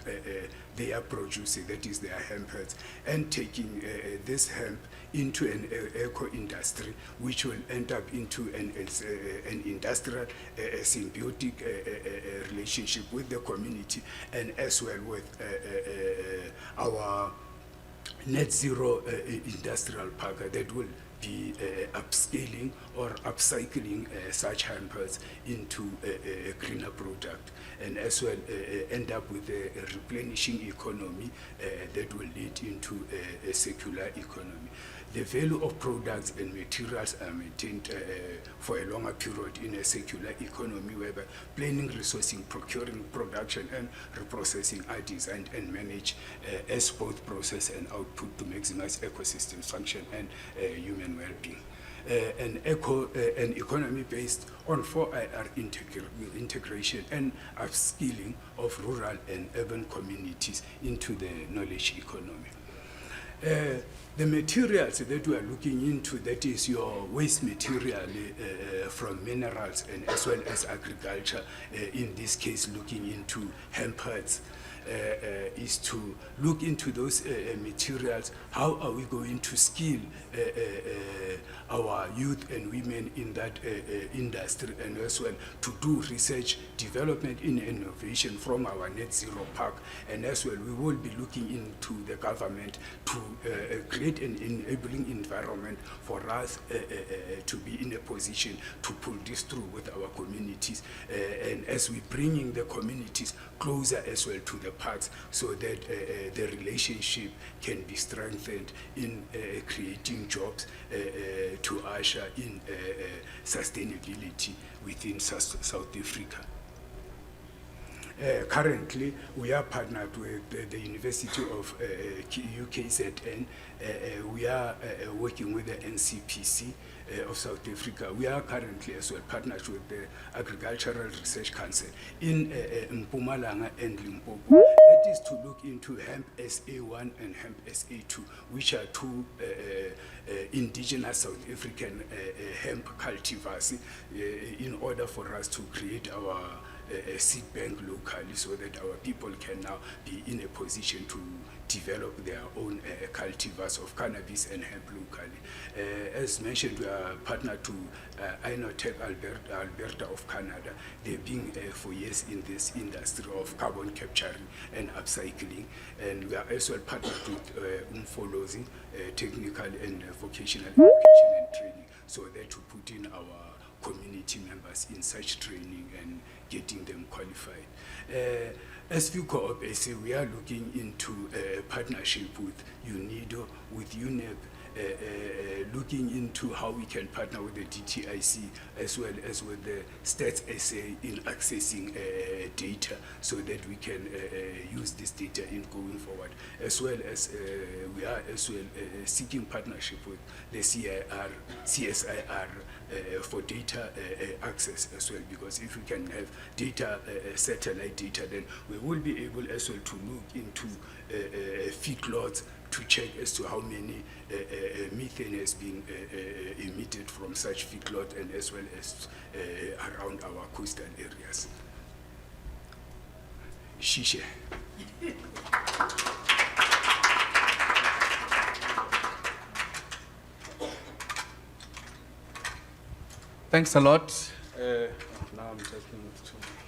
their produce, that is their hemp herds, and taking this hemp into an eco-industry, which will end up into an industrial symbiotic relationship with the community, and as well with our net zero industrial park that will be upscaling or upcycling such hampers into a greener product, and as well end up with a replenishing economy that will lead into a circular economy. The value of products and materials are maintained for a longer period in a circular economy, whereby planning, resourcing, procuring, production, and reprocessing are designed and managed as both process and output to maximize ecosystem function and human well-being. An economy based on 4IR integration and upskilling of rural and urban communities into the knowledge economy. The materials that we are looking into, that is your waste material from minerals and as well as agriculture, in this case looking into hemp herds, is to look into those materials. How are we going to skill our youth and women in that industry, and as well to do research, development in innovation from our net zero park, and as well we will be looking into the government to create an enabling environment for us to be in a position to pull this through with our communities, and as we bringing the communities closer as well to the parks, so that the relationship can be strengthened in creating jobs to usher in sustainability within South Africa. Currently, we are partnered with the University of UKZN. We are working with the NCPC of South Africa. We are currently as well partnered with the Agricultural Research Council in Mpumalanga and Limpopo. That is to look into hemp SA1 and hemp SA2, which are two indigenous South African hemp cultivars, in order for us to create our seed bank locally, so that our people can now be in a position to develop their own cultivars of cannabis and hemp locally. As mentioned, we are partnered to Inotech Alberta of Canada. They've been for years in this industry of carbon capturing and upcycling, and we are as well partnered with Umfolozi, technical and vocational education and training, so that to put in our community members in such training and getting them qualified. As FEWCOOPSA, we are looking into a partnership with UNIDO, with UNEP, looking into how we can partner with the DTIC as well as with the Stats SA in accessing data so that we can use this data in going forward, as well as we are as well seeking partnership with the CSIR for data access as well, because if we can have data, satellite data, then we will be able as well to look into feedlots to check as to how many methane has been emitted from such feedlot and as well as around our coastal areas. Shisha. Thanks a lot. Now I'm just going to